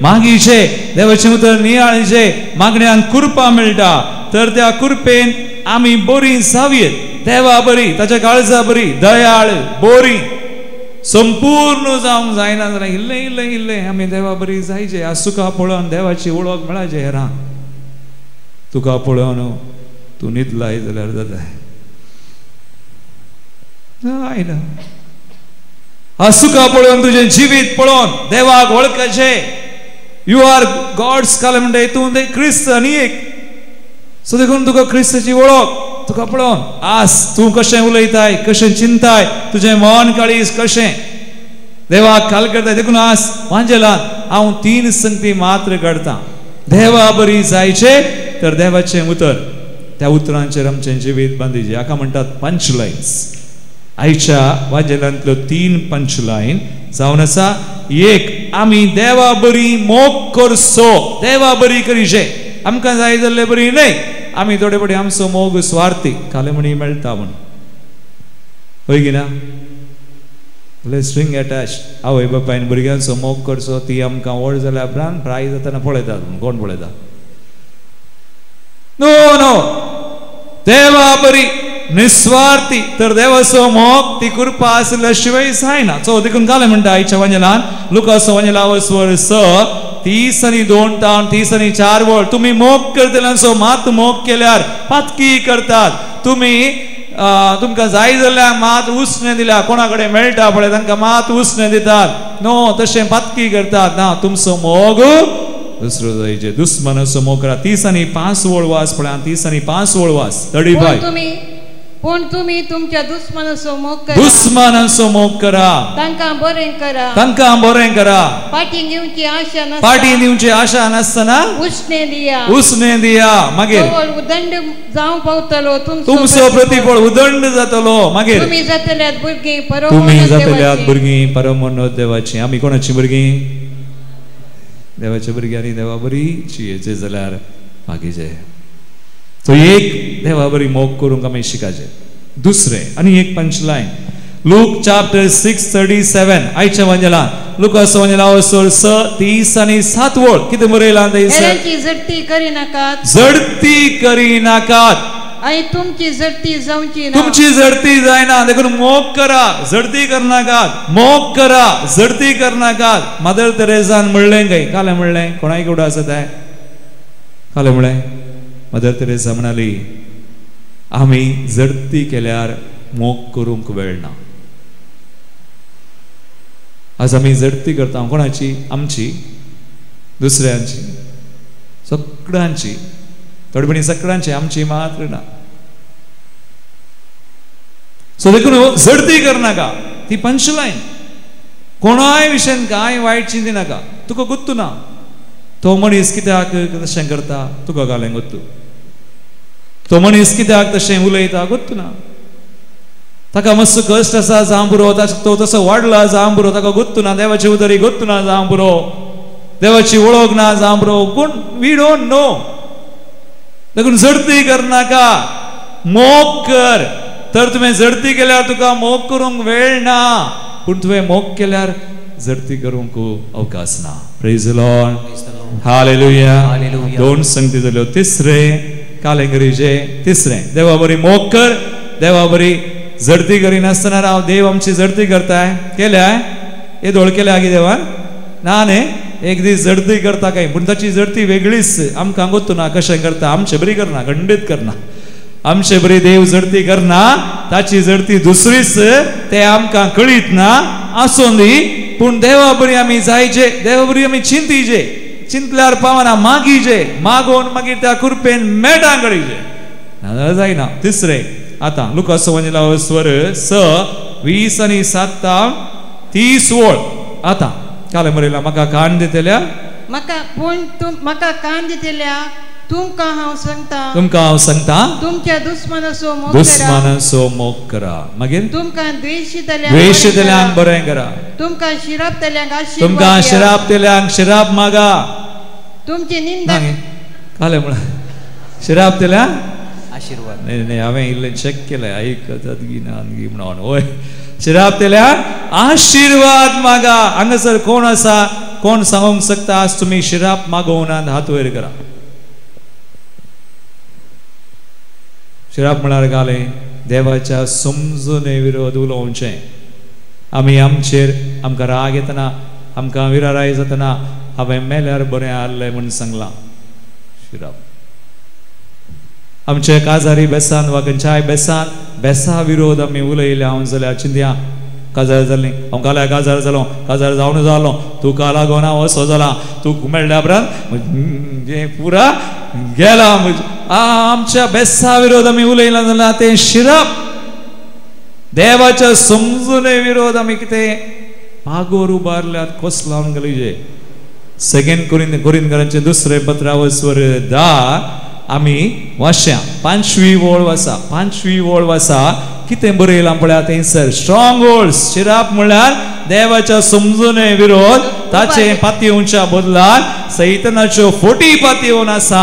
Speaker 2: मागीचे देवाचें उतर नियाळीचे. मागण्यांक कुरपा मेळटा, तर त्या कुरपेन आमी बरी जावयेत. देवा बरी, ताच्या काळजा बरी, दयाळ, बरी, संपूर्ण जावंक जायना जाल्यार इल्लें इल्लें इल्लें आमी देवा बरी जायचे. आज तुका पळोवन देवाची वळख मेळाचे हेरांक. तुका पळोवन तूं न्हिदलाय जाल्यार जाता. आज तुका पळोवन तुजें जिवीत पळोवन देवाक वळखचे. यू आर गॉड्स कालें म्हणटा हितून ते क्रिस्त आनी एक. सो देखून तुका क्रिस्ताची वळख तुका पळोवन आज तूं कशें उलयताय, कशें चिंताय, तुजें मन काळीज कशें देवाक खाल करताय. देखून आज वांजेलान हांव 3 संगती मात्र काडटा. देवा बरी जायचे, तर देवाचें उतर, त्या उतरांचेर आमचें जिवीत बांदिचें. हाका म्हणटात पंचलायन्स. आयच्या वांजेलांतल्यो 3 पंचलायन जावन आसा. एक, आमी देवा बरी मोग करचो. देवा बरी करीचे. आमकां जाय जाल्ले बरी न्हय, आमी थोडे पडे आमचो मोग स्वार्थी काले म्हणी मेळटा म्हण. होय की ना? String attach. आवय बापायन भुरग्यांचो मोग करचो, ती आमकां व्हड जाल्या उपरांत प्राय जाताना पळयतात. कोण पळयता? No no. देवा बरी निस्वार्थी, तर देवाचो मोग ती कृपा आसल्या शिवाय जायना. सो देखून काले म्हणटा आयच्या वांजेलान लुकाचो वांजेला वचवर 6:30 आनी 2 30 आनी 4 वळ. तुमी मोग करतल्यांचो मात मोग केल्यार पातकी करतात. तुमकां जाय जाल्यार मात उसणें दिल्या, कोणा कडेन मेळटा पळय तांकां मात उसणें दितात. नो, तशें पातकी करतात. ना, तुमचो मोग दुसरो जायचे. दुस्मनाचो मोग करा. 30 आनी 5 वळ वास पळय. 30 आनी 5 वळ वास. 35.
Speaker 6: पूण तुमी तुमच्या दुस्मनाचो मोग करा.
Speaker 2: दुस्मनाचो मोग करा.
Speaker 6: तांकां बरें करा.
Speaker 2: तांकां बरें करा.
Speaker 6: पाटी दिवची आशा नासता.
Speaker 2: पाटी दिवची आशा नासतना
Speaker 6: उसणें दिया.
Speaker 2: उसणें दिया. मागीर
Speaker 6: उदंड जावं पावतलो
Speaker 2: तुमचो प्रतिफळ उदंड जातलो. मागीर
Speaker 6: तुमी जातल्यात भुरगीं
Speaker 2: परमोन्नत देवाची. आमी कोणाची भुरगीं? देवाची भुरगीं. आनी देवा बरीची हेचे जाल्यार मागीचे. तो एक देवा बरी मोग करूंक आमी शिकाचे. दुसरें आनी एक पंचलायन. Luke chapter 6:37 आयच्या वंजलान लुकास वंजला वसोर 6:30 आणि 7 वळ कितें बरयलां थंयसर
Speaker 6: हेरांची जडती करी नाकात
Speaker 2: जडती करी नाकात
Speaker 6: आणि तुमची जडती जावची ना
Speaker 2: तुमची जडती जायना देखून मोग करा जडती करनाकात मोग करा जडती करनाकात मदर तेरेसान म्हणलें काय काले म्हणलें कोणाय कुडा आसा ते काले म्हणलें मदर तेरेसा म्हणाली आमी जडती केल्यार मोग करूंक वेळ ना आज आमी जडती करता कोणाची आमची दुसऱ्यांची सगळ्यांची थोडीपणी सगळ्यांची आमची मात्र ना सो देखून जडती करनाका ती पंचलायन कोणाय विशयान काय वायट चिंती नाका तुका गुत्तू ना तो मनीस कित्याक तशें करता तुका घालें गुत्तू तो मनीस कित्याक तशें उलयता गुत्तू ना ताका मातसो कश्ट आसा जावं पुरो तो तसो वाडला जावं पुरो ताका गुत्तू ना देवाची उदरी गुत्तू ना जावं पुरो देवाची वळख ना जावं पुरो कोण वी डोंट नो देखून जडती करनाका मोग कर तर तुवें जडती केल्यार तुका मोग करूंक वेळ ना पूण तुवें मोग केल्यार जडती करूंक अवकाश ना प्रेज द लॉर्ड हालेलुया दोन संगती जाल्यो तिसरे कालेंगरीचे तिसरे देवा बरी मोग कर देवा बरी जडती करिनासतना राव देव आमची जडती करताय केल्याय हे दोळ केल्या की देवान ना न्ही एक दीस जडती करता काय पूण ताची जडती वेगळीच आमकां गोत्तू ना कशें करता आमचे बरी करना खंडीत करना आमचे बरी देव जडती करना ताची जडती दुसरीच ते आमकां कळीत ना आसूं दी पूण देवा बरी आमी जायचे देवा बरी आमी चिंतीचे चिंतल्यार पावना मागीचे मागोवन मागीर त्या कृपेन मेळटा कळीचे नाजाल्यार जायना तिसरे आता लुकास वंजला स्वर 6:20 आणि 7:30 वळ आता काले मरेला म्हाका कान दितेल्या
Speaker 6: म्हाका पूण म्हाका कान दितेल्या तुमकां हांव
Speaker 2: सांगता
Speaker 6: तुमच्या
Speaker 2: दुस्मानाचो मोग करा मागीर
Speaker 6: तुमकां द्वेषितल्यांक
Speaker 2: बरें करा
Speaker 6: तुमकां
Speaker 2: शिरापतेल्यांक शिराप मागा
Speaker 6: तुमची निंदा
Speaker 2: काले म्हळ्यार शिरापतेल्यांक आशीर्वाद नाही हांवें इल्लें चेक केलें आयकतात गी म्हणून होय शिरापतेल्या आशीर्वाद मागा हांगासर कोण आसा कोण सांगूंक शकता आज तुमी शिराप मागोवनात हात वयर करा शिराप म्हळ्यार घाले देवाच्या समजुने विरोध उलोवचें आमी आमचेर आमकां राग येतना आमकां विराराय जातना हांवें मेल्यार बरें आसलें म्हूण सांगलां शिराप आमचे काजारी बेसान वा खंयच्याय बेसा विरोध आमी उलयले हांव जाल्यार चिंतया काजार जाल्ली हांव काल्या काजार जालो काजार जावन जालो तुका लागून हांव असो जाला तूं मेळ्ळ्या उपरांत पुरा गेला आमच्या बेसा विरोध आमी उलयला जाल्यार ते शिराप देवाच्या समजुने विरोध आमी कितें पागोर उबारल्यात कोस लावन गेलीजे सेकंड कोरिंथीयांचे दुसरे पत्र स्वर 10 आमी वाचया 5वी वळ वाचा कितें बरयलां पळया थंयसर स्ट्रॉंग होल्ड्स शिराप म्हळ्यार देवाच्या समजुने विरोध ताचे पातयेवच्या बदलान सैतानाच्यो फोटी पातयेवन आसा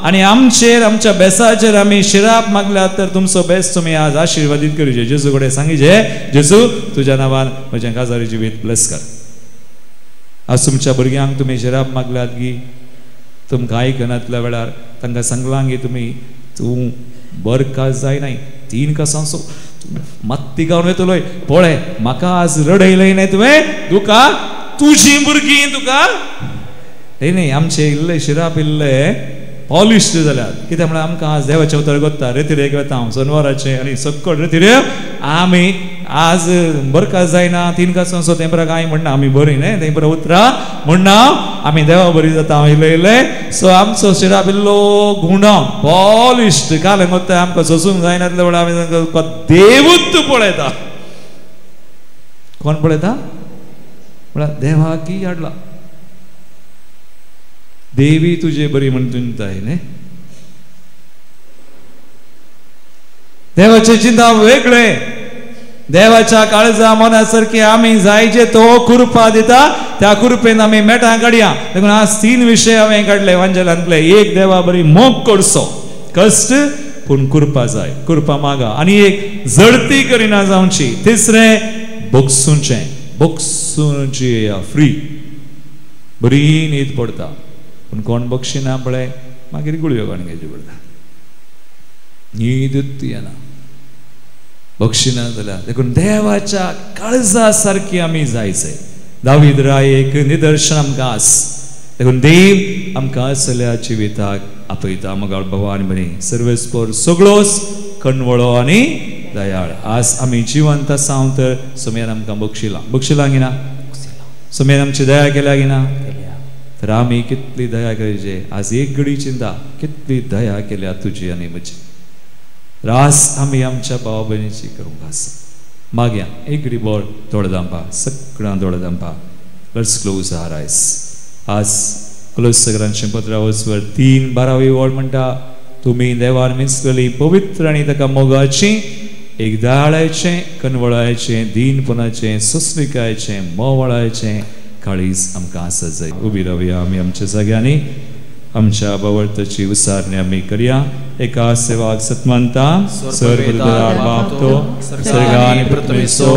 Speaker 2: आनी आमचेर आमच्या बेसाचेर आमी शिराप मागल्यात तर तुमचो बेस तुमी आज आशिर्वादीत करूचे जेजू कडेन सांगिजे जेजू तुज्या नांवान म्हजें काजारी जिवीत ब्लेस कर आज तुमच्या भुरग्यांक तुमी शिराप मागल्यात गी तुमकां आयकनातल्या वेळार तांकां सांगलां गी तुमी तूं बरकास जायनाय 3 कसांचो मत्ती गावन येतलोय पळय म्हाका आज रडयलय न्ही तुवें तुका तुजी भुरगीं तुका न्ही आमचे इल्ले शिराप इल्ले पॉलिश्ड जाल्यात कित्याक म्हळ्यार आमकां आज देवाचें उतर कोत्ता रेतिरेक वता हांव शनिवाराचें आनी सकट रेतिरेक आमी आज बरकास जायना 3 कसांचो तें बरें कांय म्हणना आमी बरीं न्ही तें बरें उतरां म्हणना आमी देवा बरीं जाता हांव इल्लें सो आमचो शिराप इल्लो गुणाव पॉलिश्ड काले कोत्ताय आमकां सोसूंक जायनातल्या वेळार आमी देवूच पळयता कोण पळयता म्हळ्यार देवा की हाडला देवी तुझे बरी म्हणून चिंताय न्ही देवाचे चिंता वेगळे देवाच्या काळजा मनासारखे आमी जायचे तो कृपा दिता त्या कृपेन आमी मेटां काडया देखून आज 3 विशय हांवें काडले वांजलांतले एक देवा बरी मोग करचो कश्ट पूण करपा जाय, करपा मागा. आनी एक जडती करिना जावची. तिसरें बक्षूंची फ्री बरी न्हीद पडटा. पूण कोण बक्षिना पळय मागीर गुळयो काडून घेवची पडटा. न्हीदूच येना बक्षिना जाल्यार. देखून देवाच्या काळजा सारकी आमी जायचे. दावीद राय एक निदर्शन आमकां आस. देखून देव आमकां सगळ्या जिविताक आपयता. मगाळ भवानी बरी सर्वेस्पर सगळोच कणवळो आनी दयाळ. आज आमी जिवंत आसां तर सोम्यान आमकां बक्षिलां गिना, सोम्यान आमची दया केल्या गिना. तर आमी कितली दया करचे. आज एक घडी चिंता कितली दया केल्या तुजी आनी म्हजी. रास आमी आमच्या भावा भयणीची करूंक आसा. मागया एक घडी बोर दोळे दांपा, सगळ्यां दोळे दांपा. लेट्स क्लोज आवर आयज. आज कुलसगरांचे पत्रावचवर 3:12 ओळ म्हणटा, तुमी देवान मिसलेली पवित्र आनी ताका मोगाची एक दयाळाचें, कनवळाचें, दीनपणाचें, सुस्मिकायेचें, मोवळाचें काळीज आमकां आसा जाय. उबी रावया आमी आमच्या जाग्यांनी. आमच्या बावळताची उसारणी आमी करया. एका सेवाक सतमंता सर्वदार बापतो सर्गानी पृथ्वीचो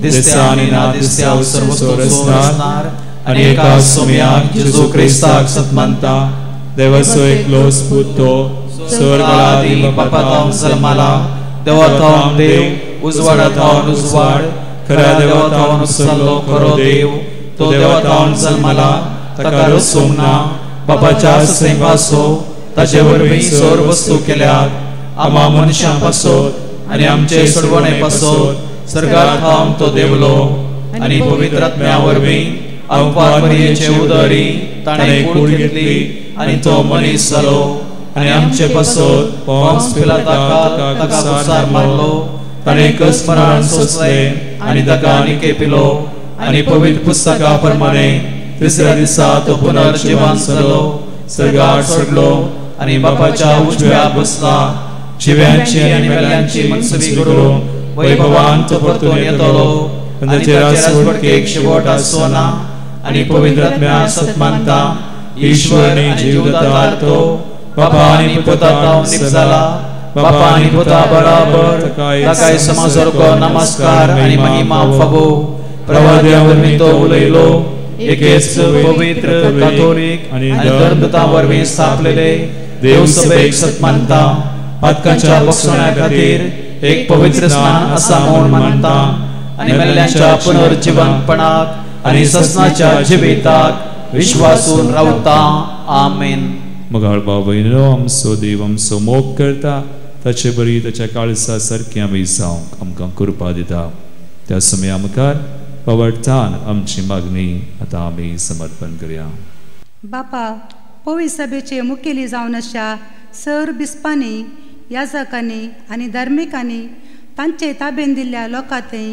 Speaker 2: दिसता आनी ना दिसता सर्वस्वर असणार आनी एका सोम्याक जेजू क्रिस्ताक सतमंता देवाचो एकलो स्पुतो स्वर्गादी बापातावन जल्माला. देवातावन देव उजवाडातावन उजवाड खऱ्या देवातावन उसरलो खरो देव. तो देवातावन जल्माला ताका रसूंक ना. बापाच्या सैवासो ताचे वरवीं सर वस्तू केल्यात. आमा मनशां पासत आनी आमचे सोडवणे पासत सर्गांत थांब तो देवलो. आनी पवित्र आत्म्या वरवीं अवपार मरियेचे उदरी ताणें कूड घेतली आनी तो मनीस जालो. आनी आमचे पासत पोंस पिलाताका ताका कुसार मारलो. ताणें कसमरान सोंसलें आनी ताका आनीके पिलो. आनी पवित्र पुस्तका प्रमाणे तिसऱ्या दिसा तो पुनर्जीवन जालो. सर्गार चडलो आनी बापाच्या उजव्याक बसला. जिव्यांची आनी मेल्यांची मनसुबी करून वैभवान तो परतून येतलो. आनी ताचे राजवटकेक शेवट आसचो ना. आनी पवित्र आत्म्या सतमंता ईश्वर आनी जीवदाता तो बापा आनी पुता जाला. बापा आनी पुता बराबर ताकाय समाजर्गो नमस्कार आनी महिमा फावो. प्रवाद्या वरवीं तो उलयलो. एकेच पवित्र कॅथोलिक आनी धर्मता वरवीं स्थापलेले देव सभेक सतमंता. पातकांच्या बक्षण्या खातीर एक पवित्र स्नान आसा म्हूण मानता. आनी मेल्ल्यांच्या पुनर्जीवनपणाक आनी ससनाच्या जिविताक विश्वासून रावता. आमेन. मगाळ भाव भयणो आमचो देव आमचो मोग करता. ताचे बरी ताच्या काळजा सारकी आमी जावंक आमकां कृपा दिता. त्या समय आमकां पवडतान आमची मागणी आतां आमी समर्पण करया.
Speaker 7: बापा पवित्र सभेचे मुखेली जावन अशा सर बिस्पांनी याजकांनी आनी धार्मिकांनी तांचे ताब्यान दिल्ल्या लोकांतय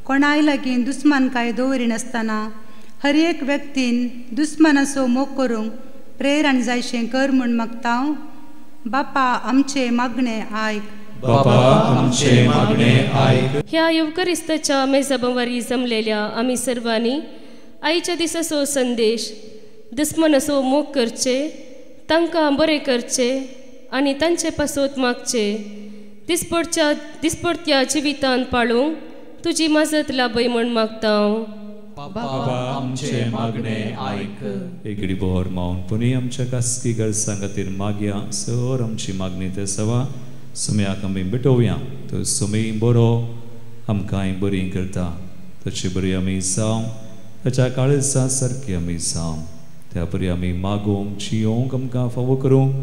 Speaker 7: कोणाय लागीं दुस्मानकाय दवरिनासतना हर एक व्यक्तीन दुस्मानाचो मोग करूंक प्रेरण जायशें कर म्हूण मागता. बापा आमचे मागणे आयक. बापा आमचे मागणे आयक.
Speaker 8: ह्या युवकरिस्ताच्या मेजबावरी जमलेल्या आमी सर्वांनी आयच्या दिसाचो संदेश दुस्मनाचो मोग करचे, तांकां बरें करचे आनी तांचे पासत मागचे. दिसपडत्या जिवितांत पाळूंक तुजी मजत लाभय म्हूण मागता.
Speaker 2: बापा आमचे मागणे आयक. एकडी बोर मावनपणी आमच्या खासगी गरजां खातीर मागया. सर आमची मागणी ते सवा सुम्याक आमी मिटोवया. तो सुमी बरो आमकांय बरी करता. तशी बरी आमी जावं ताच्या काळजा सारकी आमी जावं. त्या बरी आमी मागोवंक जियोंक आमकां फावो करूंक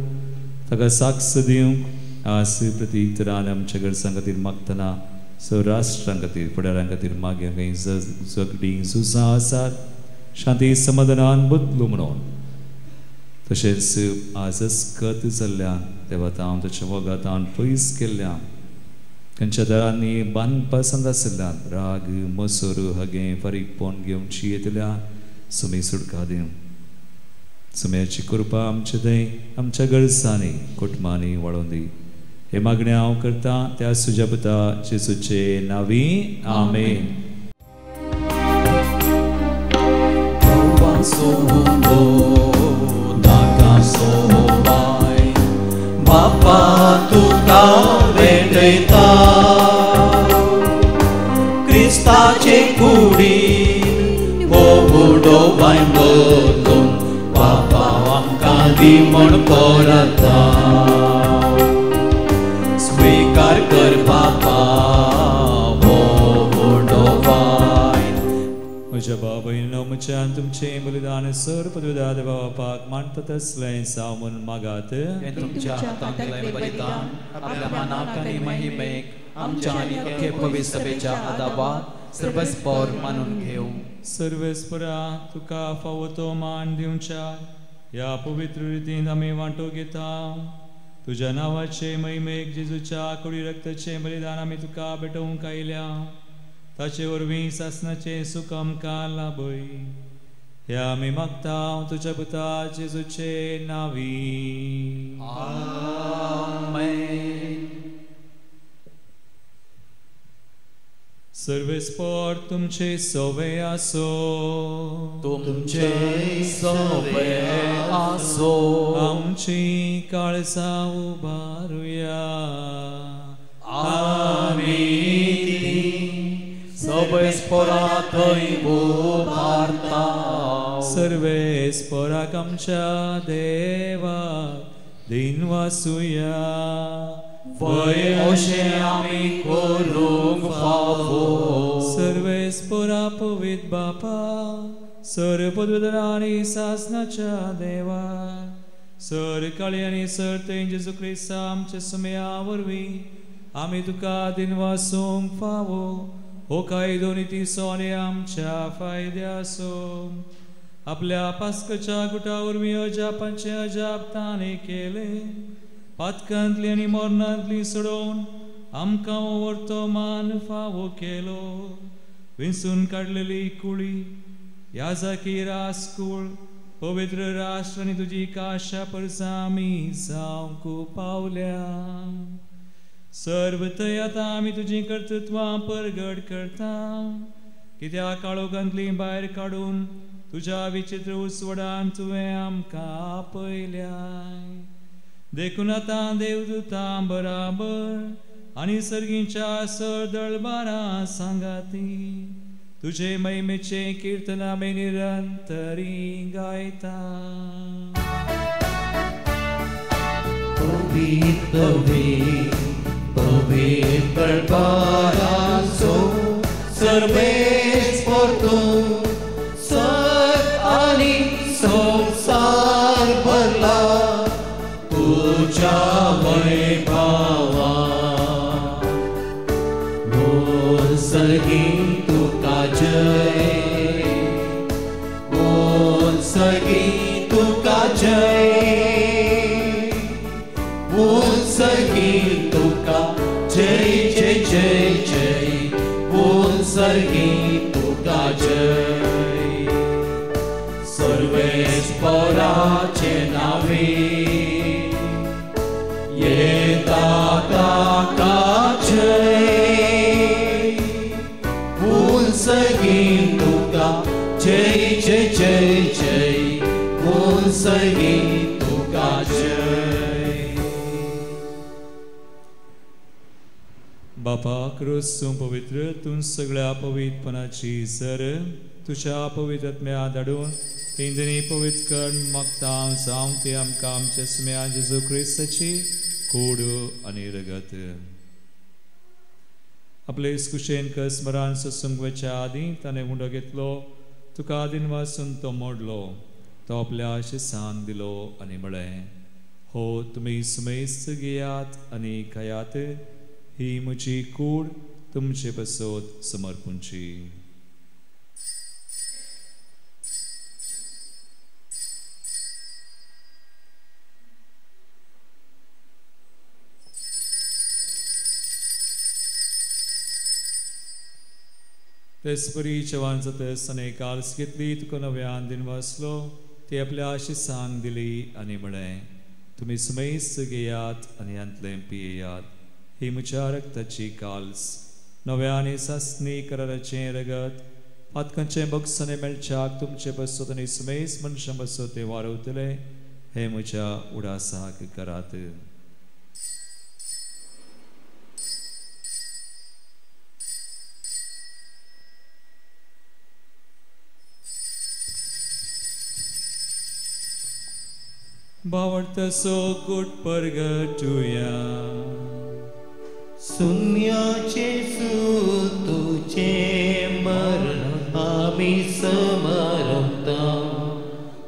Speaker 2: ताका साक्ष दिवंक आज प्रतीक तरान आमच्या गरजां खातीर मागतना राष्ट्रां खातीर फुडाऱ्यां खातीर मागया. खंय झगडीं झुजां आसात शांती समाधानान बदलू म्हणून. तशेंच आजच कत जाल्ल्यान देवातांव ताच्या वोगातान पयस केल्ल्यान खंयच्या दरांनी बांदपासंद आशिल्ल्यान राग मसूर हगे फारीकपण घेवची येतल्यान सुमी सुटका दिवं. सुम्याची कृपा आमचे थंय आमच्या गरजांनी कुटुंबांनी वाडोवन दी. हे मागणे हांव करता त्या सुजापता जेजूचे नांवी. आमेन. Baba
Speaker 4: बापा तुका भेटयता क्रिस्ताचे कुडी हो बुडो बायन बदलून बापा आमकां दी म्हण परता स्वीकार कर बापा हो बुडो बायन
Speaker 2: म्हज्या बाबायनो म्हज्यान तुमचें बलिदान सर पदविदा देवा बापाक मानता तसलें सामून मागात
Speaker 1: तुमच्या हातांतलें बलिदान आपल्या मनाक आनी महिमेक आमच्या आनी अख्खे पवित्र सभेच्या आदाबात सर्वस्पर मानून घेऊ
Speaker 2: सर्वेस्परा तुका फावो तो मान दिवच्या ह्या पवित्र रितीन आमी वांटो घेता तुज्या नांवाचे महिमेक जेजूच्या कुडी रक्ताचे बलिदान आमी तुका भेटोवंक आयल्या ताचे वरवीं सासणाचे सुख आमकां लाभय ह्या आमी मागता तुज्या पुता जेजूचे नांवी
Speaker 1: आमेन
Speaker 2: सर्वेस्पर तुमचे सवे आसो
Speaker 1: तुमचे सवे आसो
Speaker 2: आमची काळजा उबारुया
Speaker 1: आमी सर्वेस्परा थंय उबारता
Speaker 2: सर्वेस्पराक आमच्या देवाक दिन वासुया
Speaker 1: पळय अशें आमी करूंक फावो
Speaker 2: सर्वेस्परा पवित बापा सर पदवीधरा आनी सासणाच्या देवा सर काळी आनी सर तें जेजू क्रिस्त आमच्या सुमया वरवीं आमी तुका दिन वासूंक फावो हो कायदो निती सोने आमच्या फायद्यासो आपल्या पास्कच्या गुटा वरवीं अजापांचे अजाप ताणें केले पातकांतली आनी मरणांतली सोडोवन आमकां वर्तमान फावो केलो विंचून काडलेली कुळी याजाकी रासकूळ पवित्र राष्ट्र आनी तुजी काशा परसा आमी जावंक पावल्या सर्व थंय आतां आमी तुजी कर्तृत्वां परगट करता कित्या काळोखांतली भायर काडून तुज्या विचित्र उसवडान तुवें आमकां आपयल्या देखून आतां देवदूतां बराबर आनी सर्गीच्या सर दळबारां सांगाती तुजे महिमेचे कीर्तन आमी निरंतरी गायता
Speaker 4: पवित्र दळबारांचो सर्वेस्पर तूं सर आनी संसार भरला तुझ्या वैभवा बोल सगी तुका जय बोल सगी तुका जय बोल सगी तुका जय जय जय जय बोल सगी तुका जय सर्वेस्पराचे नावे येता ताका जय बोल सगी तुका जय जय जय जय बोल सगी तुका जय
Speaker 2: बापा क्रिस्तू पवित्र तूं सगळ्या पवित्रपणाची सर तुझ्या पवित्रत्म्या धाडून इंदनी पवित्र कर मागता जावं ते आमकां आमच्या सुम्या जेजू क्रिस्ताची कूड आनी रगत आपले कुशेन स्मरण सत्संगच्या आदीं ताणें उंडो घेतलो तुका आदीन वाचून तो मोडलो तो आपल्या शिसान दिलो आनी म्हळें हो तुमी सुमेस्त घेयात आनी खायात ही म्हजी कूड तुमचे बसोत समर्पूंची तेसपरी चवान जातस आनी काल्स घेतली तुका नव्यान दिन वाचलो ती आपल्या आशिसान दिली आनी म्हळें तुमी सुमेस्त घेयात आनी अंतलें पियेयात ही म्हज्या रक्ताची काल्स नव्या आनी सासणी कराराचें रगत पातकांचें बक्षांनी मेळच्याक तुमचे बसत आनी सुमेस्त मनशां बसत ते वारवतले हे म्हज्या उडासाक करात भावार्थसो गुट परगटुया
Speaker 4: सुम्याचे तुझे मरण आम्ही समरता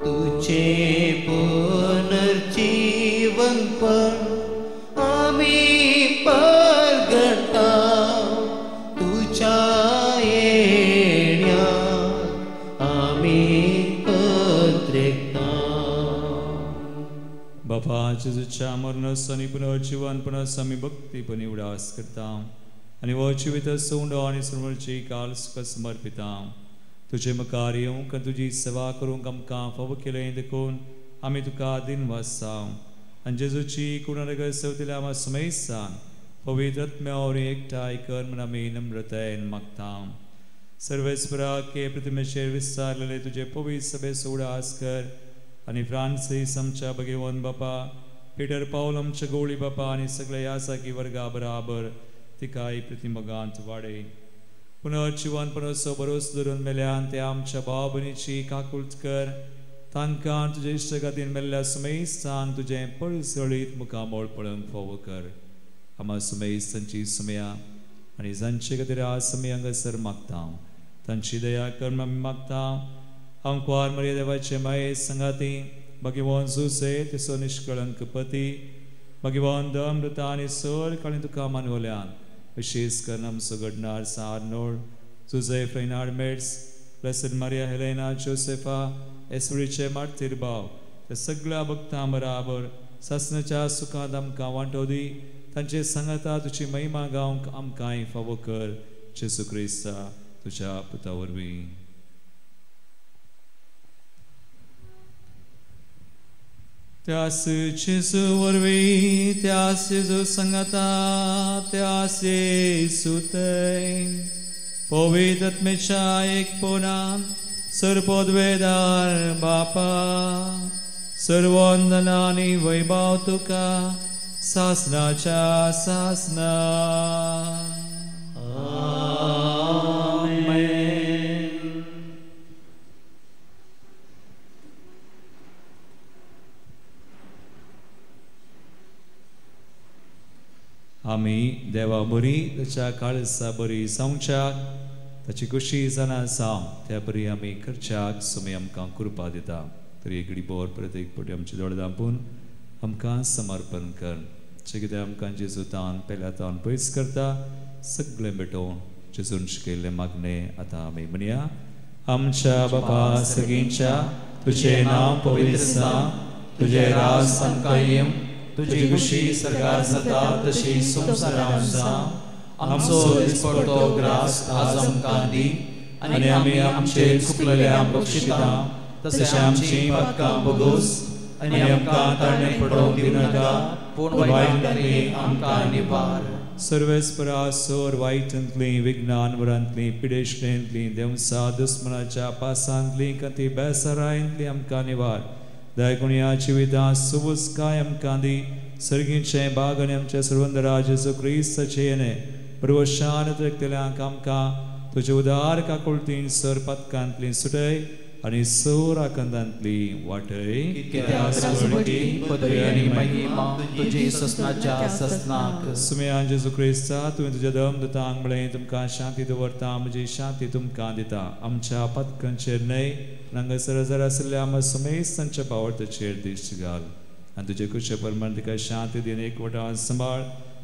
Speaker 4: तुझे पुनर्जीवनपण आम्ही परगटा तुझ्या येण्यात आम्ही कद्रेकता
Speaker 2: बापा जेजूच्या मरणास आणि पुनर्जीवनपणास आम्ही भक्तीपणे उडास करता आणि व जिवित सोंड आणि सर्वची काल सुख समर्पिता तुझे मुखार येवंक तुझी सेवा करूंक आमकां फाव केलें देखून आमी तुका दिन वाजता आनी जेजूची कुणारग सवतिल्या आमा समेसान पवित्र आत्म्यावर एकठांय कर म्हण आमी नम्रतायेन मागता सर्वेस्परा के प्रतिमेचेर विस्तारलेले तुझे पवित्र सभेस उडास कर आणि फ्रांसीस आमच्या भगवान बापा पीटर पाऊल आमच्या गवळी बापा आणि सगळे यासाकी वर्गा बराबर तिकाय प्रतिमगांत वाडे पुनर्जीवनपणाचो भरोस धरून मेल्यान ते आमच्या भाव भयणीची काकुळट कर तांकां तुजे इश्टगातीन मेल्ल्या समेस्तान तुजें पळसळीत मुखामोळ पळोवंक फावो कर आमा समेस्तांची सुमया आनी जांचे खातीर आ समय हांगासर मागता तांची दया कर आमी मागता आमकां मरिया देवाचे माये संगाती भगवान जुसे तिचो निष्कळंक पती भगवान दमृता आनी सर काळी तुका मानवल्यान विशेष करून आमचो घडणार सारनोळ जुझेफ रेनार्ड मेड्स ब्लेसड मारिया हेलेना जोसेफा एसवरीचे मार्तीर भाव त्या सगळ्या भक्तां बराबर सासणाच्या सुखांत आमकां वांटो दी तांचे सांगता तुजी महिमा गावंक आमकांय फावो कर जेजू क्रिस्ता तुज्या पुता वरवीं त्यास जेजू वरवीं त्यास जेजू सांगता त्यास येसुतय पवित्र आत्मेच्या एकपणान सर्वोद्वेदार बापा सर्व वंदना आनी वैभव तुका सासनाच्या सासना आमी देवा बरी त्याच्या काळसा बरी जावच्याक ताची खुशी जाणा जावं त्या बरी आमी करच्याक समय आमकां कृपा दिता तरी एकडी बोर परत एक फावटी आमचे दोळे धांपून आमकां समर्पण कर जे कितें आमकां जेजू तान पेल्या तान पयस करता सगळें भेटोवन जेजून शिकयल्लें मागणें आतां आमी म्हणया आमच्या बापा सगळींच्या तुजें नांव पवित्र जावं तुजें राज आमकां येवं तुजी खुशी सरकार जाता तशी संवसारांत जावं आमचो दिसपडटो ग्रास आज आमकां दी आनी आमी आमचे चुकलेल्यांक बक्षिता तशें आमची पातकां बोगोस आनी आमकां तारणे पडोवंक दिनाका पूण वायटांतली आमकां निवार सर्वेस्परा सोर वायटांतली विज्ञान वरांतली पिडेशेंतली देवसा दुस्मनाच्या पासांतली कती बेसारायंतली आमकां निवार दयगुणया जिवितां सुवस काय आमकां दी सर्गीचे बाग आनी आमच्या सर्वंदरा जेजू क्रिस्ताचे येणे प्रवशान तरेकतेल्यांक आमकां तुजे उदार काकुळतीन सर पतकांतली सुटय आनी सर आकंदांतली वाटय
Speaker 4: तुजी ससनाच्या ससनाक
Speaker 2: सुमया जेजू क्रिस्ता तुवें तुज्या दमदतांक म्हळें तुमकां शांती दवरता म्हजी शांती तुमकां दिता आमच्या पतकांचेर न्हय हांगासर जर आशिल्ल्या आमच्या समेस्तांच्या पावर्थाचेर दिश्ट घाल आनी तुजे कुशे परमाण तिका शांती दिन एकवटान सांबाळ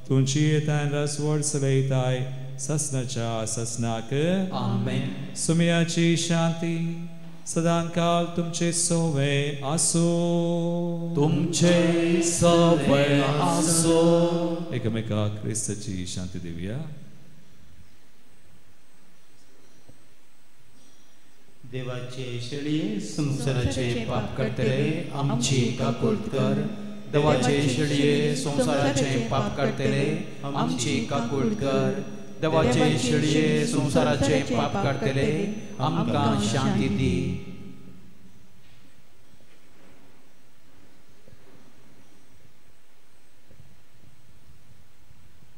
Speaker 2: तुमची येताय रसवड सलयताय ससनाच्या ससनाक
Speaker 4: आमेन
Speaker 2: सुमयाची शांती सदां काल तुमचे सोवे आसो
Speaker 4: तुमचे सोवे आसो
Speaker 2: एकमेकाक क्रिस्ताची शांती दिवया
Speaker 4: देवाचे शेळये संसाराचे पाप करतले आमची काकुळट कर देवाचे शेळये संसाराचे पाप करतले आमची काकुळट कर देवाचे शेळये संसाराचे पाप करतले आमकां शांती दी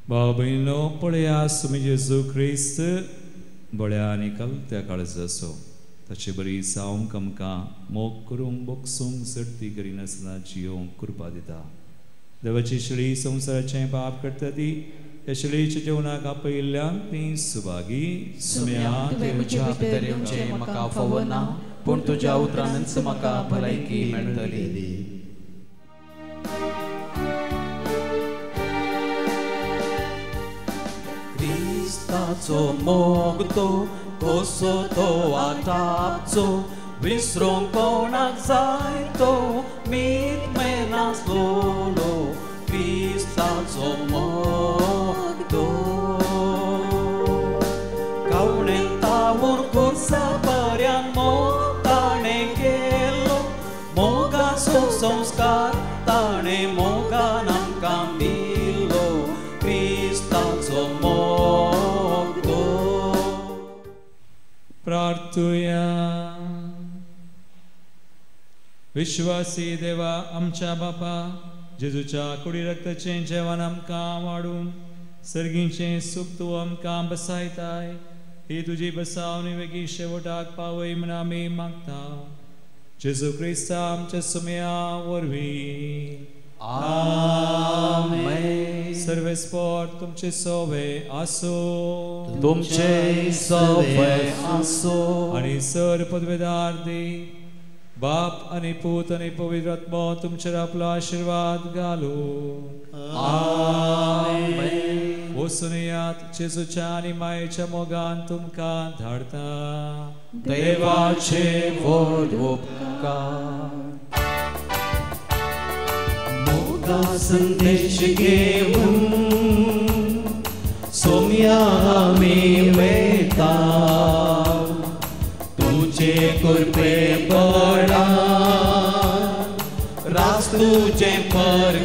Speaker 2: भाव भयणो पळया सुमी जेजू क्रिस्त बळ्या आनी कलत्या काळज असो ताचे बरी जावंक आमकां मोग करूंक बोगसूंक सर्ती करिनासतना जियोंक कृपा दिता. देवाची शिळी संवसाराचें पाप करता ती त्या शिळेच्या जेवणाक आपयिल्ल्यान ती सुभागी.
Speaker 4: तुज्या भितर येवचें म्हाका फावो ना, पूण तुज्या उतरांनच म्हाका भलायकी मेळटली. क्रिस्ताचो मोग तो कसो तो आटापचो, विसरूंक कोणाक जाय तो मीत नासलोलो. क्रिस्ताचो मोग तो कावणें तावून खुर्सा पर्यान मोग ताणें केलो. मोगाचो संस्कार ताणें मोगान आमकां दिलो. क्रिस्ताचो मोग तो.
Speaker 2: प्रार्थुया. विश्वासी देवा आमच्या बापा, जेजूच्या कुडी रक्ताचें जेवण आमकां वाडून सर्गीचें सुख तूं आमकां बसायताय. ही तुजी बसावणी वेगी शेवटाक पावय म्हण आमी मागता. जेजू क्रिस्ता आमच्या सुमया वरवीं.
Speaker 4: आमेन.
Speaker 2: सर्वेस्पर तुमचे सोवे आसो.
Speaker 4: तुमचे सोवे आसो.
Speaker 2: आनी सर पदवेदार दी बाप आनी पूत आनी पवित्र आत्मा तुमचेर आपलो आशीर्वाद घालू.
Speaker 4: आमेन.
Speaker 2: वचून येयात. जेजूच्या आनी मायेच्या मोगान तुमकां धाडटा.
Speaker 4: देवाचे व्हड उपकार. मोगा संदेश घेवन सोम्या आमी वेता. तुझे कृपे पडा रास तुझे पर